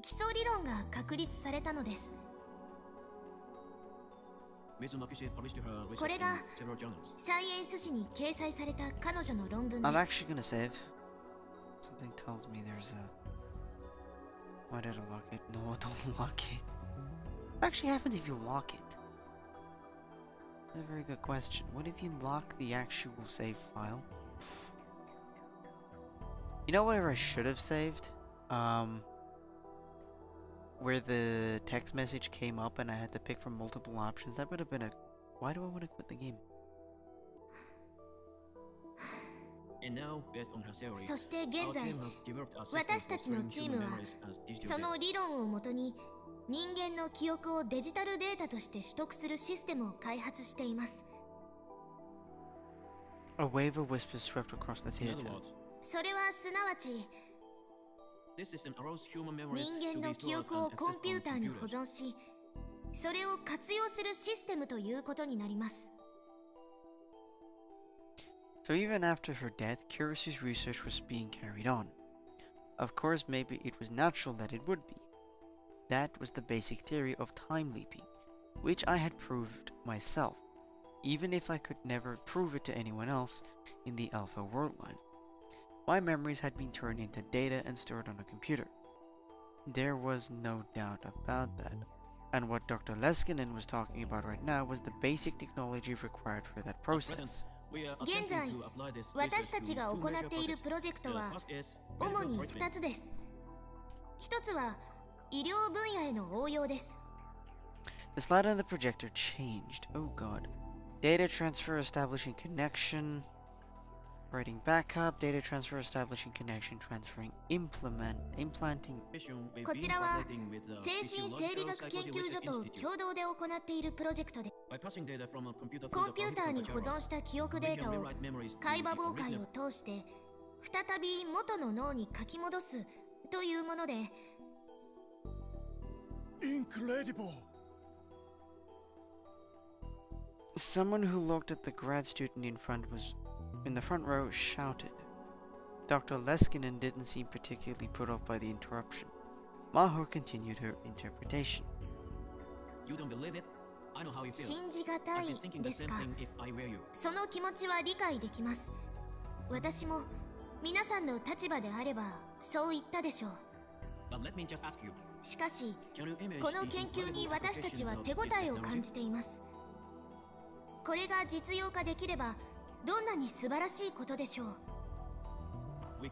基礎理論が確立されたのです。これがサイエンス誌に掲載された彼女の論文です。
I'm actually gonna save. Something tells me there's a... Why did I lock it? No, don't lock it. What actually happens if you lock it? That's a very good question. What if you lock the actual save file? You know whatever I should have saved? Where the text message came up and I had to pick from multiple options. That would have been a... Why do I want to quit the game?
そして現在、私たちのチームはその理論をもとに人間の記憶をデジタルデータとして取得するシステムを開発しています。
A wave of whispers swept across the theater.
それはすなわち、人間の記憶をコンピューターに保存し、それを活用するシステムということになります。
So even after her death, Kirisu's research was being carried on. Of course, maybe it was natural that it would be. That was the basic theory of time leaping, which I had proved myself, even if I could never prove it to anyone else in the Alpha world line. My memories had been turned into data and stored on a computer. There was no doubt about that. And what Dr. Leskinen was talking about right now was the basic technology required for that process.
現在私たちが行っているプロジェクトは主に2つです。1つは医療分野への応用です。
The slide on the projector changed. Oh god. Data transfer, establishing connection. Writing backup, data transfer, establishing connection, transferring, implanting.
こちらは精神生理学研究所と共同で行っているプロジェクトで、コンピューターに保存した記憶データを海馬妨害を通して再び元の脳に書き戻すというもので、
Incredible!
Someone who looked at the grad student in the front row shouted. Dr. Leskinen didn't seem particularly put off by the interruption. Mahor continued her interpretation.
You don't believe it? I know how you feel.
信じがたいですか。その気持ちは理解できます。私も皆さんの立場であればそう言ったでしょう。
But let me just ask you.
しかし、この研究に私たちは手応えを感じています。これが実用化できればどんなに素晴らしいことでしょう。例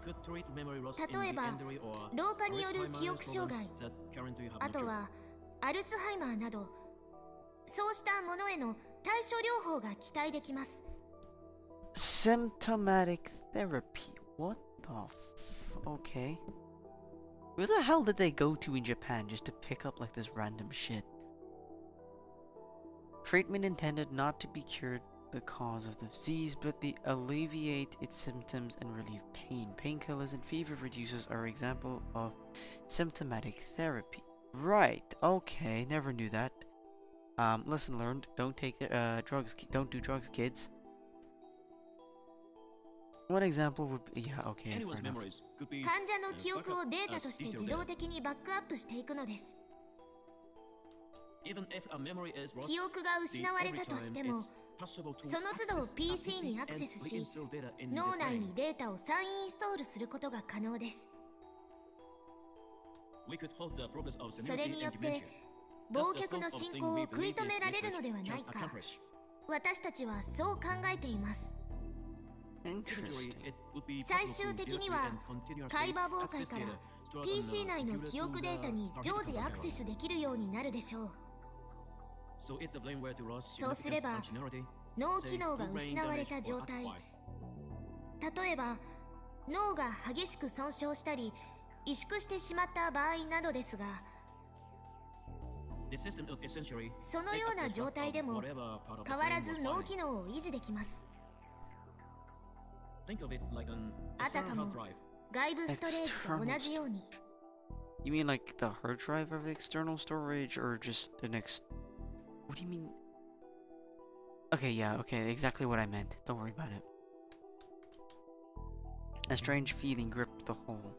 えば、老化による記憶障害、あとはアルツハイマーなど、そうしたものへの対処療法が期待できます。
Symptomatic therapy. What the okay. Where the hell did they go to in Japan just to pick up like this random shit? Treatment intended not to be cured the cause of the disease, but to alleviate its symptoms and relieve pain. Painkillers and fever reducers are example of symptomatic therapy. Right, okay, never knew that. Lesson learned, don't take drugs, don't do drugs, kids. One example would be, yeah, okay, fair enough.
患者の記憶をデータとして自動的にバックアップしていくのです。記憶が失われたとしても、その都度 PC にアクセスし、脳内にデータを再インストールすることが可能です。それによって忘却の進行を食い止められるのではないか、私たちはそう考えています。最終的には海馬妨害から PC 内の記憶データに常時アクセスできるようになるでしょう。そうすれば脳機能が失われた状態、例えば脳が激しく損傷したり萎縮してしまった場合などですが、そのような状態でも変わらず脳機能を維持できます。あたかも外部ストレージと同じように。
You mean like the hard drive of the external storage or just the next... What do you mean? Okay, yeah, okay, exactly what I meant. Don't worry about it. A strange feeling gripped the whole.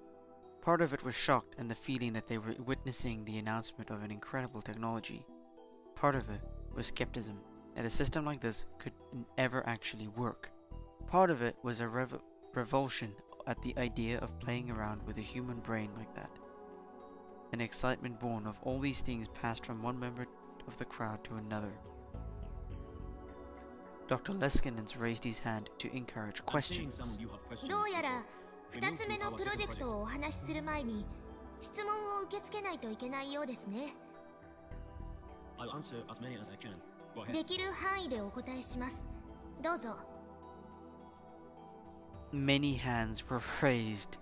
Part of it was shocked and the feeling that they were witnessing the announcement of an incredible technology. Part of it was skepticism, that a system like this could ever actually work. Part of it was a revulsion at the idea of playing around with a human brain like that. An excitement born of all these things passed from one member of the crowd to another. Dr. Leskinen raised his hand to encourage questions.
どうやら2つ目のプロジェクトをお話しする前に質問を受け付けないといけないようですね。できる範囲でお答えします。どうぞ。
Many hands were raised.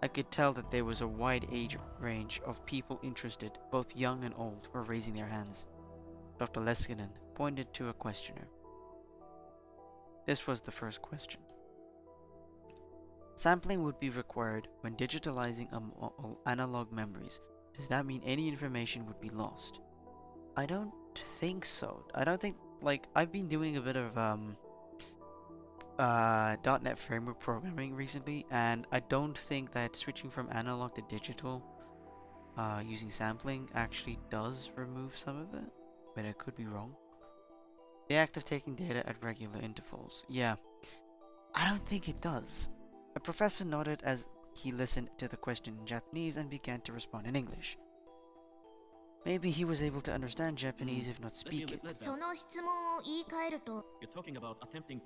I could tell that there was a wide age range of people interested, both young and old, were raising their hands. Dr. Leskinen pointed to a questioner. This was the first question. Sampling would be required when digitalizing analog memories. Does that mean any information would be lost? I don't think so. I don't think, like, I've been doing a bit of .NET framework programming recently, and I don't think that switching from analog to digital using sampling actually does remove some of it, but I could be wrong. The act of taking data at regular intervals. Yeah, I don't think it does. A professor nodded as he listened to the question in Japanese and began to respond in English. Maybe he was able to understand Japanese if not speak it.
その質問を言い換えると、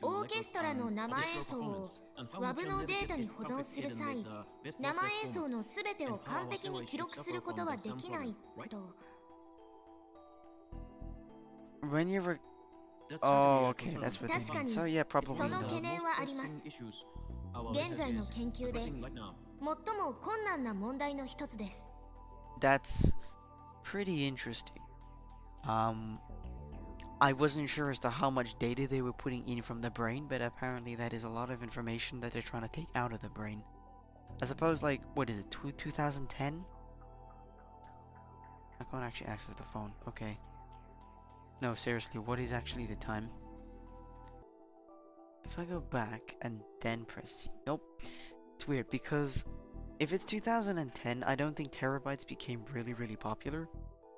オーケストラの生演奏を WAV のデータに保存する際、生演奏のすべてを完璧に記録することはできないと。
When you were... Oh, okay, that's what they mean. So yeah,
そ
probably
の
no.
懸念はあります。現在の研究で最も困難な問題の一つです。
That's pretty interesting. I wasn't sure as to how much data they were putting in from the brain, but apparently that is a lot of information that they're trying to take out of the brain. I suppose, like, what is it, 2010? I can't actually access the phone. Okay. No, seriously, what is actually the time? If I go back and then press C. Nope. It's weird because if it's 2010, I don't think terabytes became really popular.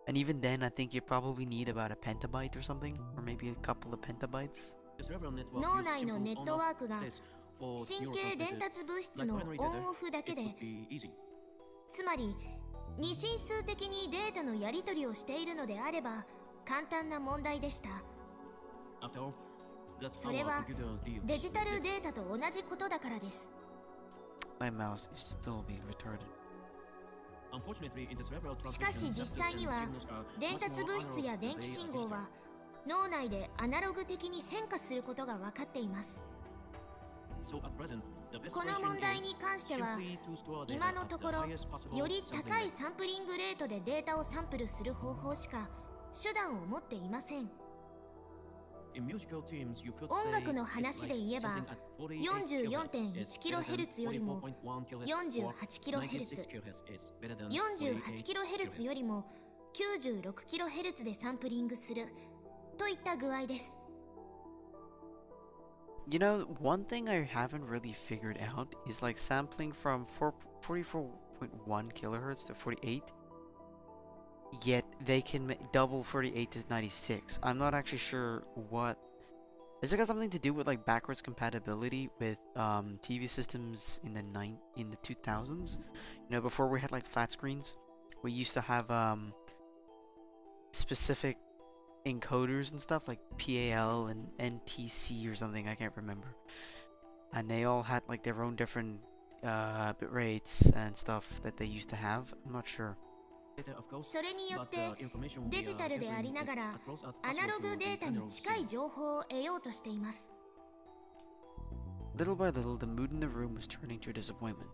And even then, I think you probably need about a petabyte or something, or maybe a couple of petabytes.
脳内のネットワークが神経伝達物質のオンオフだけで、つまり二進数的にデータのやり取りをしているのであれば簡単な問題でした。それはデジタルデータと同じことだからです。
My mouse is still being retarded.
しかし実際には伝達物質や電気信号は脳内でアナログ的に変化することが分かっています。この問題に関しては今のところより高いサンプリングレートでデータをサンプルする方法しか手段を持っていません。音楽の話で言えば 44.1kHz よりも 48kHz、 48kHz よりも 96kHz でサンプリングするといった具合です。
You know, one thing I haven't really figured out is like sampling from 44.1 kilohertz to 48. Yet they can double 48 to 96. I'm not actually sure what. Is it got something to do with like backwards compatibility with TV systems in the 2000s? You know, before we had like flat screens, we used to have specific encoders and stuff like PAL and NTC or something. I can't remember. And they all had like their own different bit rates and stuff that they used to have. I'm not sure.
それによってデジタルでありながらアナログデータに近い情報を得ようとしています。
Little by little, the mood in the room was turning to disappointment.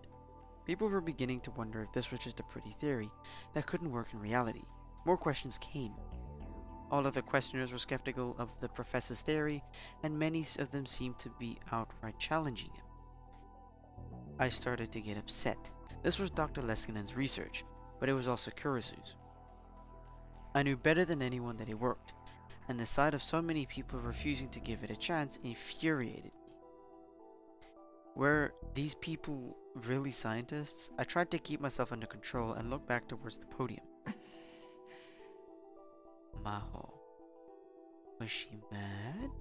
People were beginning to wonder if this was just a pretty theory that couldn't work in reality. More questions came. All of the questioners were skeptical of the professor's theory, and many of them seemed to be outright challenging him. I started to get upset. This was Dr. Leskinen's research, but it was also Kurisu's. I knew better than anyone that he worked, and the sight of so many people refusing to give it a chance infuriated me. Were these people really scientists? I tried to keep myself under control and looked back towards the podium. Maho. Was she mad?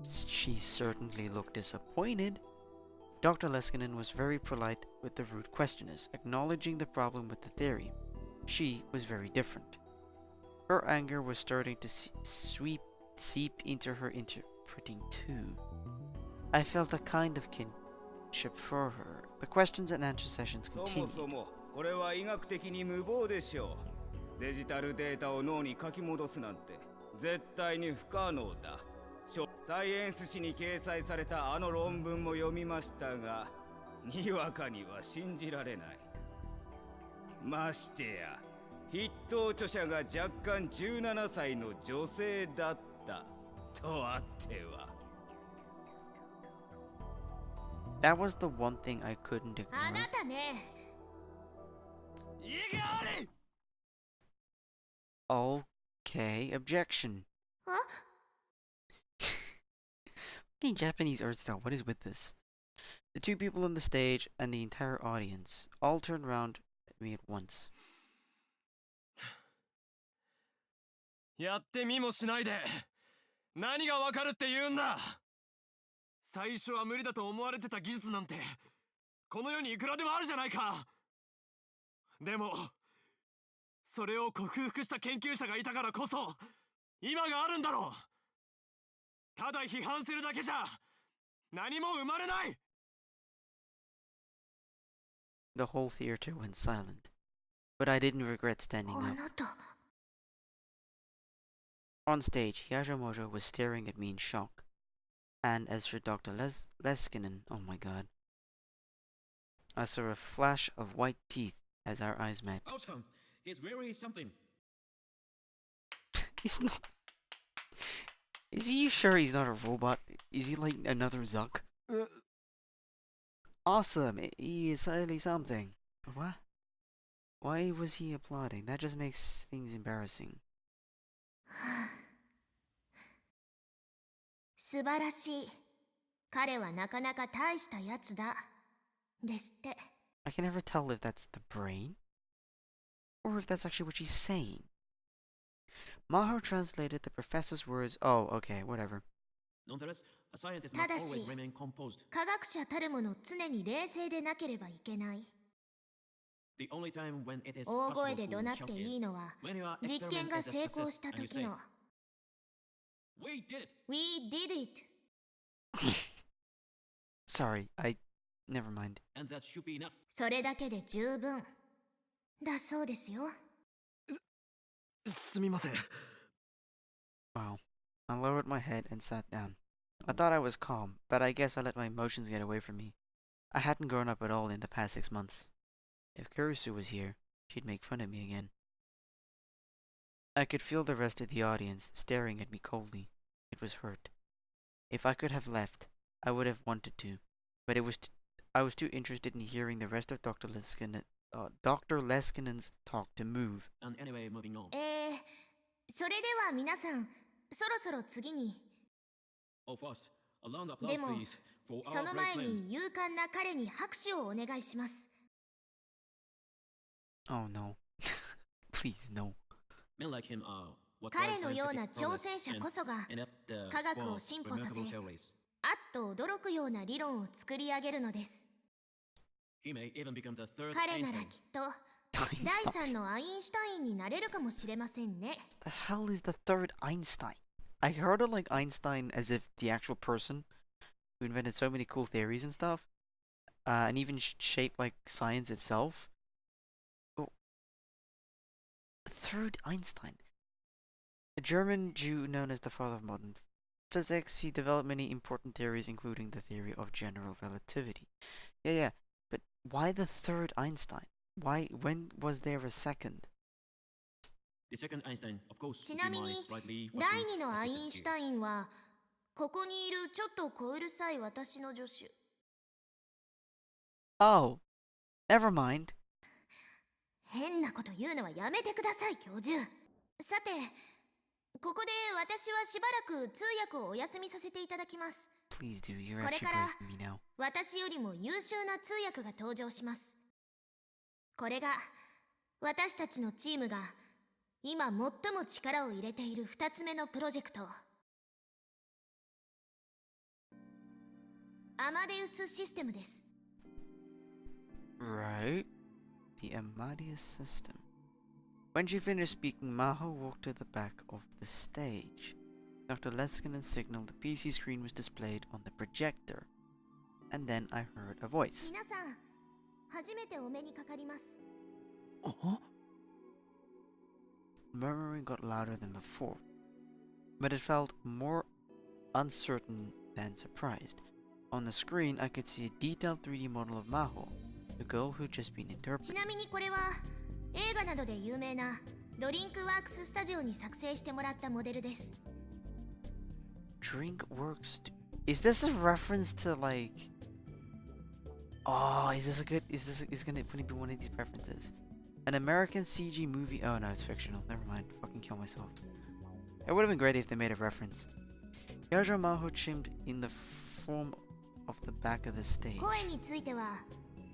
She certainly looked disappointed. Dr. Leskinen was very polite with the rude questioners, acknowledging the problem with the theory. She was very different. Her anger was starting to seep into her interpreting too. I felt a kind of kinship for her. The questions and answer sessions continued.
これは医学的に無謀でしょう。デジタルデータを脳に書き戻すなんて絶対に不可能だ。サイエンス誌に掲載されたあの論文も読みましたが、にわかには信じられない。ましてや、筆頭著者が若干17歳の女性だったとあっては。
That was the one thing I couldn't ignore.
あなたね。
Okay, objection.
Huh?
Fucking Japanese art style, what is with this? The two people on the stage and the entire audience all turned around at me at once.
やってみもしないで何がわかるって言うんだ。最初は無理だと思われてた技術なんてこの世にいくらでもあるじゃないか。でもそれを克服した研究者がいたからこそ今があるんだろう。ただ批判するだけじゃ何も生まれない。
The whole theater went silent, but I didn't regret standing
あ
up.
なた
On stage, Yashamoto was staring at me in shock. And as for Dr. Leskinen, oh my god. I saw a flash of white teeth as our eyes met.
Awesome. He's very something.
He's not. Is he sure he's not a robot? Is he like another Zuck? Awesome! He is certainly something. What? Why was he applauding? That just makes things embarrassing.
素晴らしい。彼はなかなか大したやつだ。ですって。
I can never tell if that's the brain, or if that's actually what she's saying. Maho translated the professor's words. Oh, okay, whatever.
Nonetheless, a scientist must always
Tadashi.
remain composed.
科学者たるもの常に冷静でなければいけない。
The only time when it is
大声
possible
で
to
怒鳴っ
shout
ていい
is
のは
when your
実験
experiment
が
is a
成功
success
した
and you
時
say,
の
"We did it."
We did it.
Sorry, never mind.
And that should be enough.
それだけで十分だそうですよ。
すみません。
Wow. I lowered my head and sat down. I thought I was calm, but I guess I let my emotions get away from me. I hadn't grown up at all in the past 6 months. If Kurisu was here, she'd make fun of me again. I could feel the rest of the audience staring at me coldly. It was hurt. If I could have left, I would have wanted to, but I was too interested in hearing the rest of Dr. Leskinen's talk to move.
And anyway, moving on.
それでは皆さん、そろそろ次に。
Oh, first, a round of
で
applause,
も
please, for
そ
our
の
great
前
friend.
に勇敢な彼に拍手をお願いします。
Oh no. Please, no.
Men like him are what
彼
drives
のような
scientific
挑
progress
戦者
and
こそが
enact the
科学を
world's
進歩させ
remarkable theories.
あっと驚くような理論を作り上げるのです。
He may even become the third
彼なら
Einstein.
きっと
Einstein.
第3のアインシュタインになれるかもしれませんね。
The hell is the third Einstein? I heard of like Einstein as if the actual person who invented so many cool theories and stuff, and even shaped like science itself. Oh, third Einstein, a German Jew known as the father of modern physics. He developed many important theories, including the theory of general relativity. Yeah, but why the third Einstein? Why? When was there a second?
The second Einstein, of course,
ち
would
な
be
み
my
に
slightly
第
Russian
2のアイン
assistant
シュ
here.
タインはここにいるちょっと小うるさい私の助手。
Oh, never mind.
変なこと言うのはやめてください、教授。さて、ここで私はしばらく通訳をお休みさせていただきます。
Please do. You're
これ
actually
から
breaking me now.
私よりも優秀な通訳が登場します。これが私たちのチームが今最も力を入れている2つ目のプロジェクト。アマデウスシステムです。
Right. The Amadeus system. When she finished speaking, Maho walked to the back of the stage. Dr. Leskinen signaled the PC screen was displayed on the projector. And then I heard a voice.
皆さん、初めてお目にかかります。
Murmuring got louder than before, but it felt more uncertain than surprised. On the screen, I could see a detailed 3D model of Maho, the girl who'd just been
ち
interpreted.
なみにこれは映画などで有名なドリンクワークススタジオに作成してもらったモデルです。
DrinkWorks. Is this a reference to like? Oh, is this gonna be one of these references? An American CG movie? Oh no, it's fictional. Never mind. Fucking kill myself. It would have been great if they made a reference. Yajo Maho chimed in the form of the back of the stage.
声については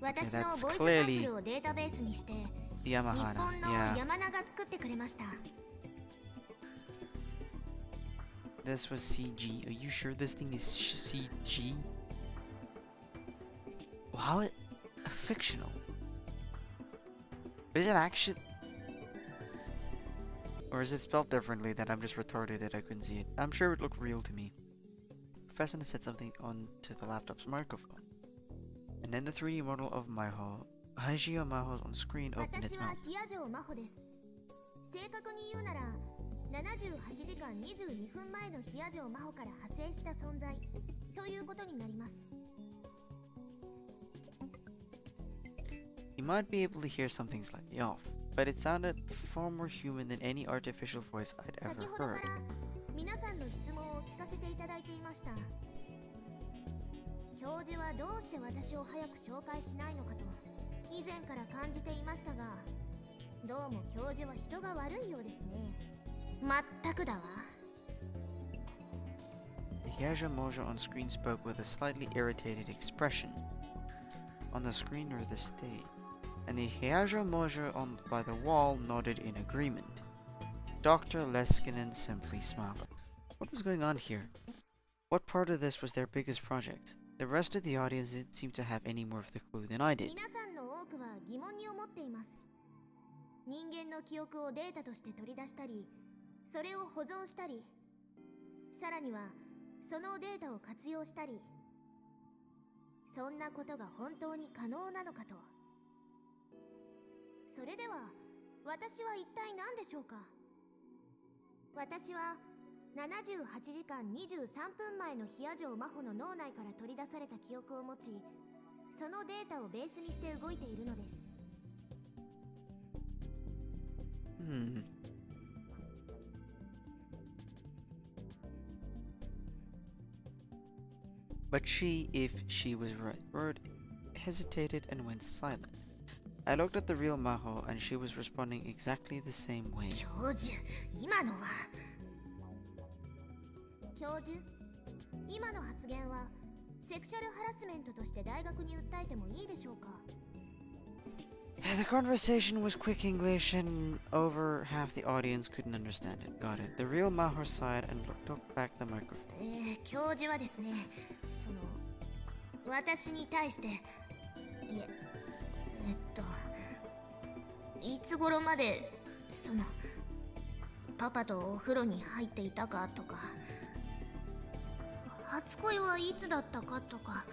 私の
that's
ボイスサン
clearly
プルをデータベースにして日
Yamahara.
本の
Yeah.
山名が作ってくれました。
This was CG. Are you sure this thing is CG? How it fictional? Is it actually? Or is it spelled differently that I'm just retarded that I couldn't see it? I'm sure it looked real to me. Professor said something onto the laptop's microphone. And then the 3D model of Maho, Hajio Maho's on screen opened its
私は
mouth.
ヒア城真帆です。正確に言うなら78時間22分前のヒア城真帆から派生した存在ということになります。
You might be able to hear something slightly off, but it sounded far more human than any artificial voice I'd
先
ever
ほどか
heard.
ら皆さんの質問を聞かせていただいていました。教授はどうして私を早く紹介しないのかと以前から感じていましたが、どうも教授は人が悪いようですね。まったくだわ。
The Hyaja Mojo on screen spoke with a slightly irritated expression on the screen near the stage, and the Hyaja Mojo on by the wall nodded in agreement. Dr. Leskinen simply smiled. What was going on here? What part of this was their biggest project? The rest of the audience didn't seem to have any more of the clue than I did.
皆さんの多くは疑問に思っています。人間の記憶をデータとして取り出したり、それを保存したり、さらにはそのデータを活用したり、そんなことが本当に可能なのかと。それでは私は一体何でしょうか。私は78時間23分前のヒア城真帆の脳内から取り出された記憶を持ち、そのデータをベースにして動いているのです。
But she, if she was right word, hesitated and went silent. I looked at the real Maho and she was responding exactly the same way.
教授、今のは。教授、今の発言はセクシャルハラスメントとして大学に訴えてもいいでしょうか。
The conversation was quick English and over half the audience couldn't understand it. Got it. The real Maho sighed and took back the microphone.
教授はですね、私に対して、いつ頃までパパとお風呂に入っていたかとか、初恋はいつだったかとか、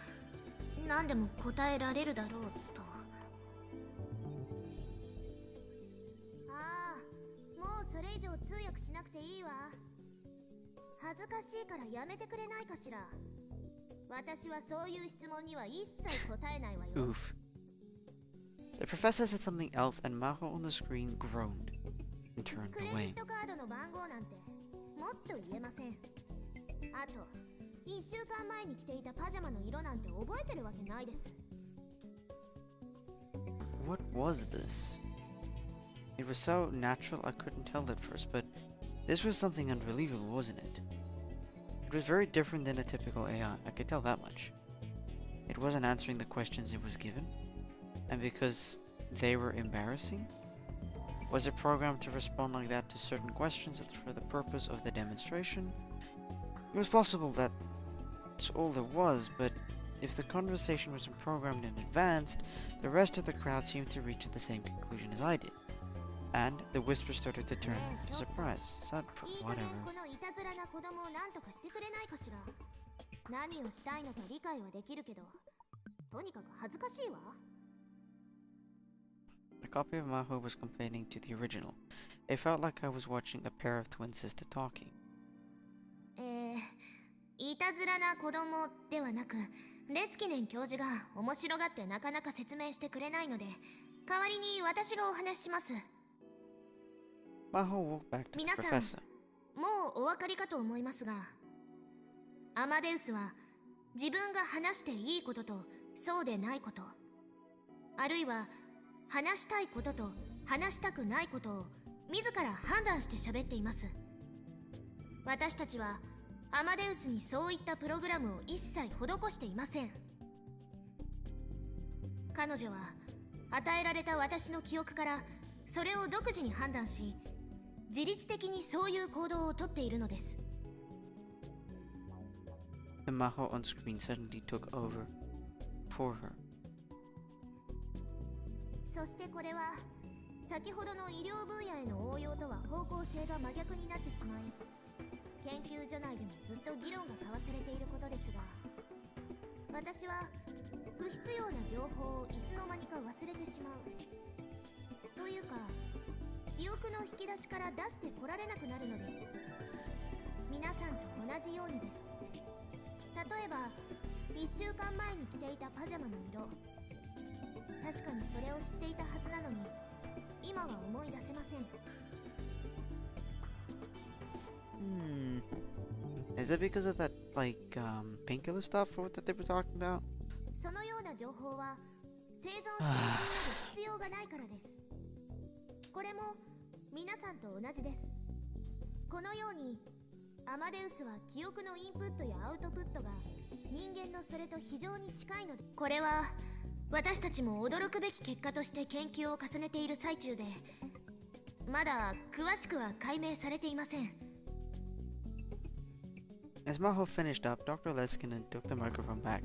何でも答えられるだろうと。ああ、もうそれ以上通訳しなくていいわ。恥ずかしいからやめてくれないかしら。私はそういう質問には一切答えないわよ。
Oof. The professor said something else and Maho on the screen groaned and turned
クレジ
away.
ットカードの番号なんてもっと言えません。あと1週間前に着ていたパジャマの色なんて覚えてるわけないです。
What was this? It was so natural I couldn't tell at first, but this was something unbelievable, wasn't it? It was very different than a typical AI, I could tell that much. It wasn't answering the questions it was given, and because they were embarrassing? Was it programmed to respond like that to certain questions for the purpose of the demonstration? It was possible that's all there was, but if the conversation wasn't programmed in advance, the rest of the crowd seemed to reach the same conclusion as I did. And the whisper started to turn to surprise.
いい加減このいたずらな子供を何とかしてくれないかしら。何をしたいのか理解はできるけど、とにかく恥ずかしいわ。
The copy of Maho was complaining to the original. It felt like I was watching a pair of twin sisters talking.
いたずらな子供ではなく、レスキネン教授が面白がってなかなか説明してくれないので、代わりに私がお話しします。
Maho walked back to the
皆さん、
professor.
もうお分かりかと思いますが、アマデウスは自分が話していいこととそうでないこと、あるいは話したいことと話したくないことを自ら判断して喋っています。私たちはアマデウスにそういったプログラムを一切施していません。彼女は与えられた私の記憶からそれを独自に判断し、自律的にそういう行動をとっているのです。
The Maho on screen suddenly took over for her.
そしてこれは先ほどの医療分野への応用とは方向性が真逆になってしまい、研究所内でもずっと議論が交わされていることですが、私は不必要な情報をいつの間にか忘れてしまうというか、記憶の引き出しから出してこられなくなるのです。皆さんと同じようにです。例えば1週間前に着ていたパジャマの色、確かにそれを知っていたはずなのに今は思い出せません。
Is it because of that, like, painkiller stuff or that they were talking about?
そのような情報は生存している上で必要がないからです。これも皆さんと同じです。このようにアマデウスは記憶のインプットやアウトプットが人間のそれと非常に近いので、これは私たちも驚くべき結果として研究を重ねている最中で、まだ詳しくは解明されていません。
As Maho finished up, Dr. Leskinen took the microphone back.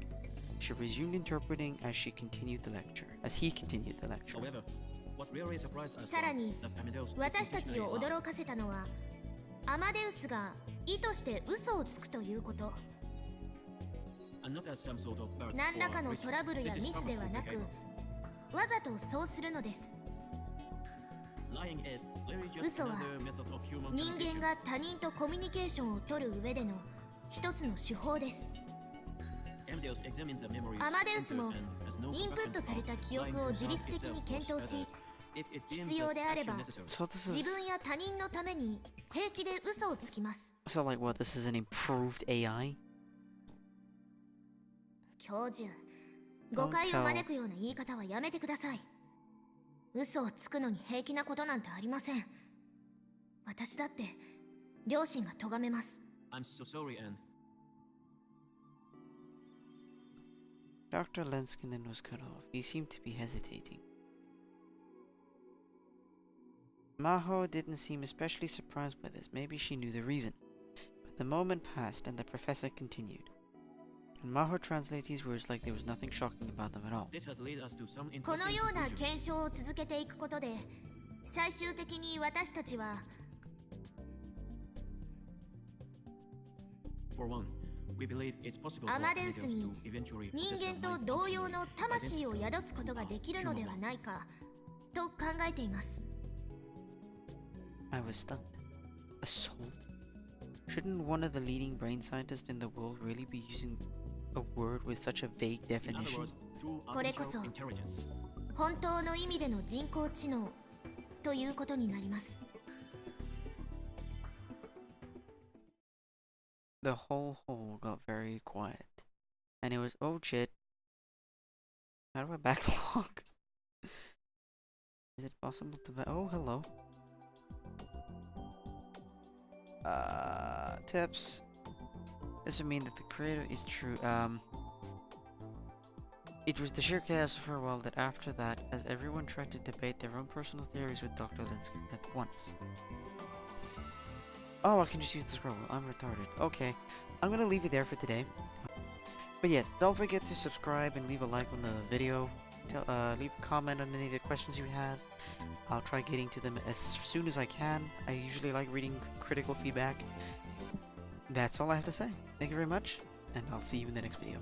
She resumed interpreting as he continued the lecture.
However, what really surprised us
さらに
was that Amadeus
私たちを
intentionally lied.
驚かせたのは、アマデウスが意図して嘘をつくということ。
And not as some sort of bird
何らか
or
の
ritual.
トラブルや
This is
ミスでは
purposeful
なく、
behavior.
わざとそうするのです。
Lying is really just
嘘は
another method of human
人
communication.
間が他人とコミュニケーションを取る上での一つの手法です。
Amadeus examined the memories
アマデウスも
entered and has no
インプット
compassion
された
for
記憶
lying
を
to
自
serve
律的に
itself
検討し、
or others. If it deemed
必要であれば
action necessary.
So this
自
is
分や他人のために平気で嘘をつきます。
so like what? This is an improved AI.
教授、誤解を招くような言い方はやめてください。嘘をつくのに平気なことなんてありません。私だって両親が咎めます。
I'm so sorry, and
Dr. Lenskinen was cut off. He seemed to be hesitating. Maho didn't seem especially surprised by this. Maybe she knew the reason. But the moment passed and the professor continued. And Maho translated his words like there was nothing shocking about them at all.
this has led us to some
この
interesting
ような
conclusions.
検証を続けていくことで、最終的に私たちは
For one, we believe it's possible for
アマデウ
Amadeus
スに
to eventually
人
possess
間
a
と
mind
同様の
functioning
魂を
identical
宿すことができるのではないかと考えています。
I was stunned. A soul? Shouldn't one of the leading brain scientists in the world really be using a word with such a vague
In other
definition?
words, true
これこそ
artificial intelligence.
本当の意味での人工知能ということになります。
The whole hall got very quiet. And it was, oh shit. How do I backlog? Is it possible to oh, hello. Tips. This would mean that the creator is true. It was the sheer chaos of her world that after that, as everyone tried to debate their own personal theories with Dr. Linsky at once. Oh, I can just use the scroll. I'm retarded. Okay, I'm gonna leave it there for today. But yes, don't forget to subscribe and leave a like on the video. Leave a comment on any of the questions you have. I'll try getting to them as soon as I can. I usually like reading critical feedback. That's all I have to say. Thank you very much, and I'll see you in the next video.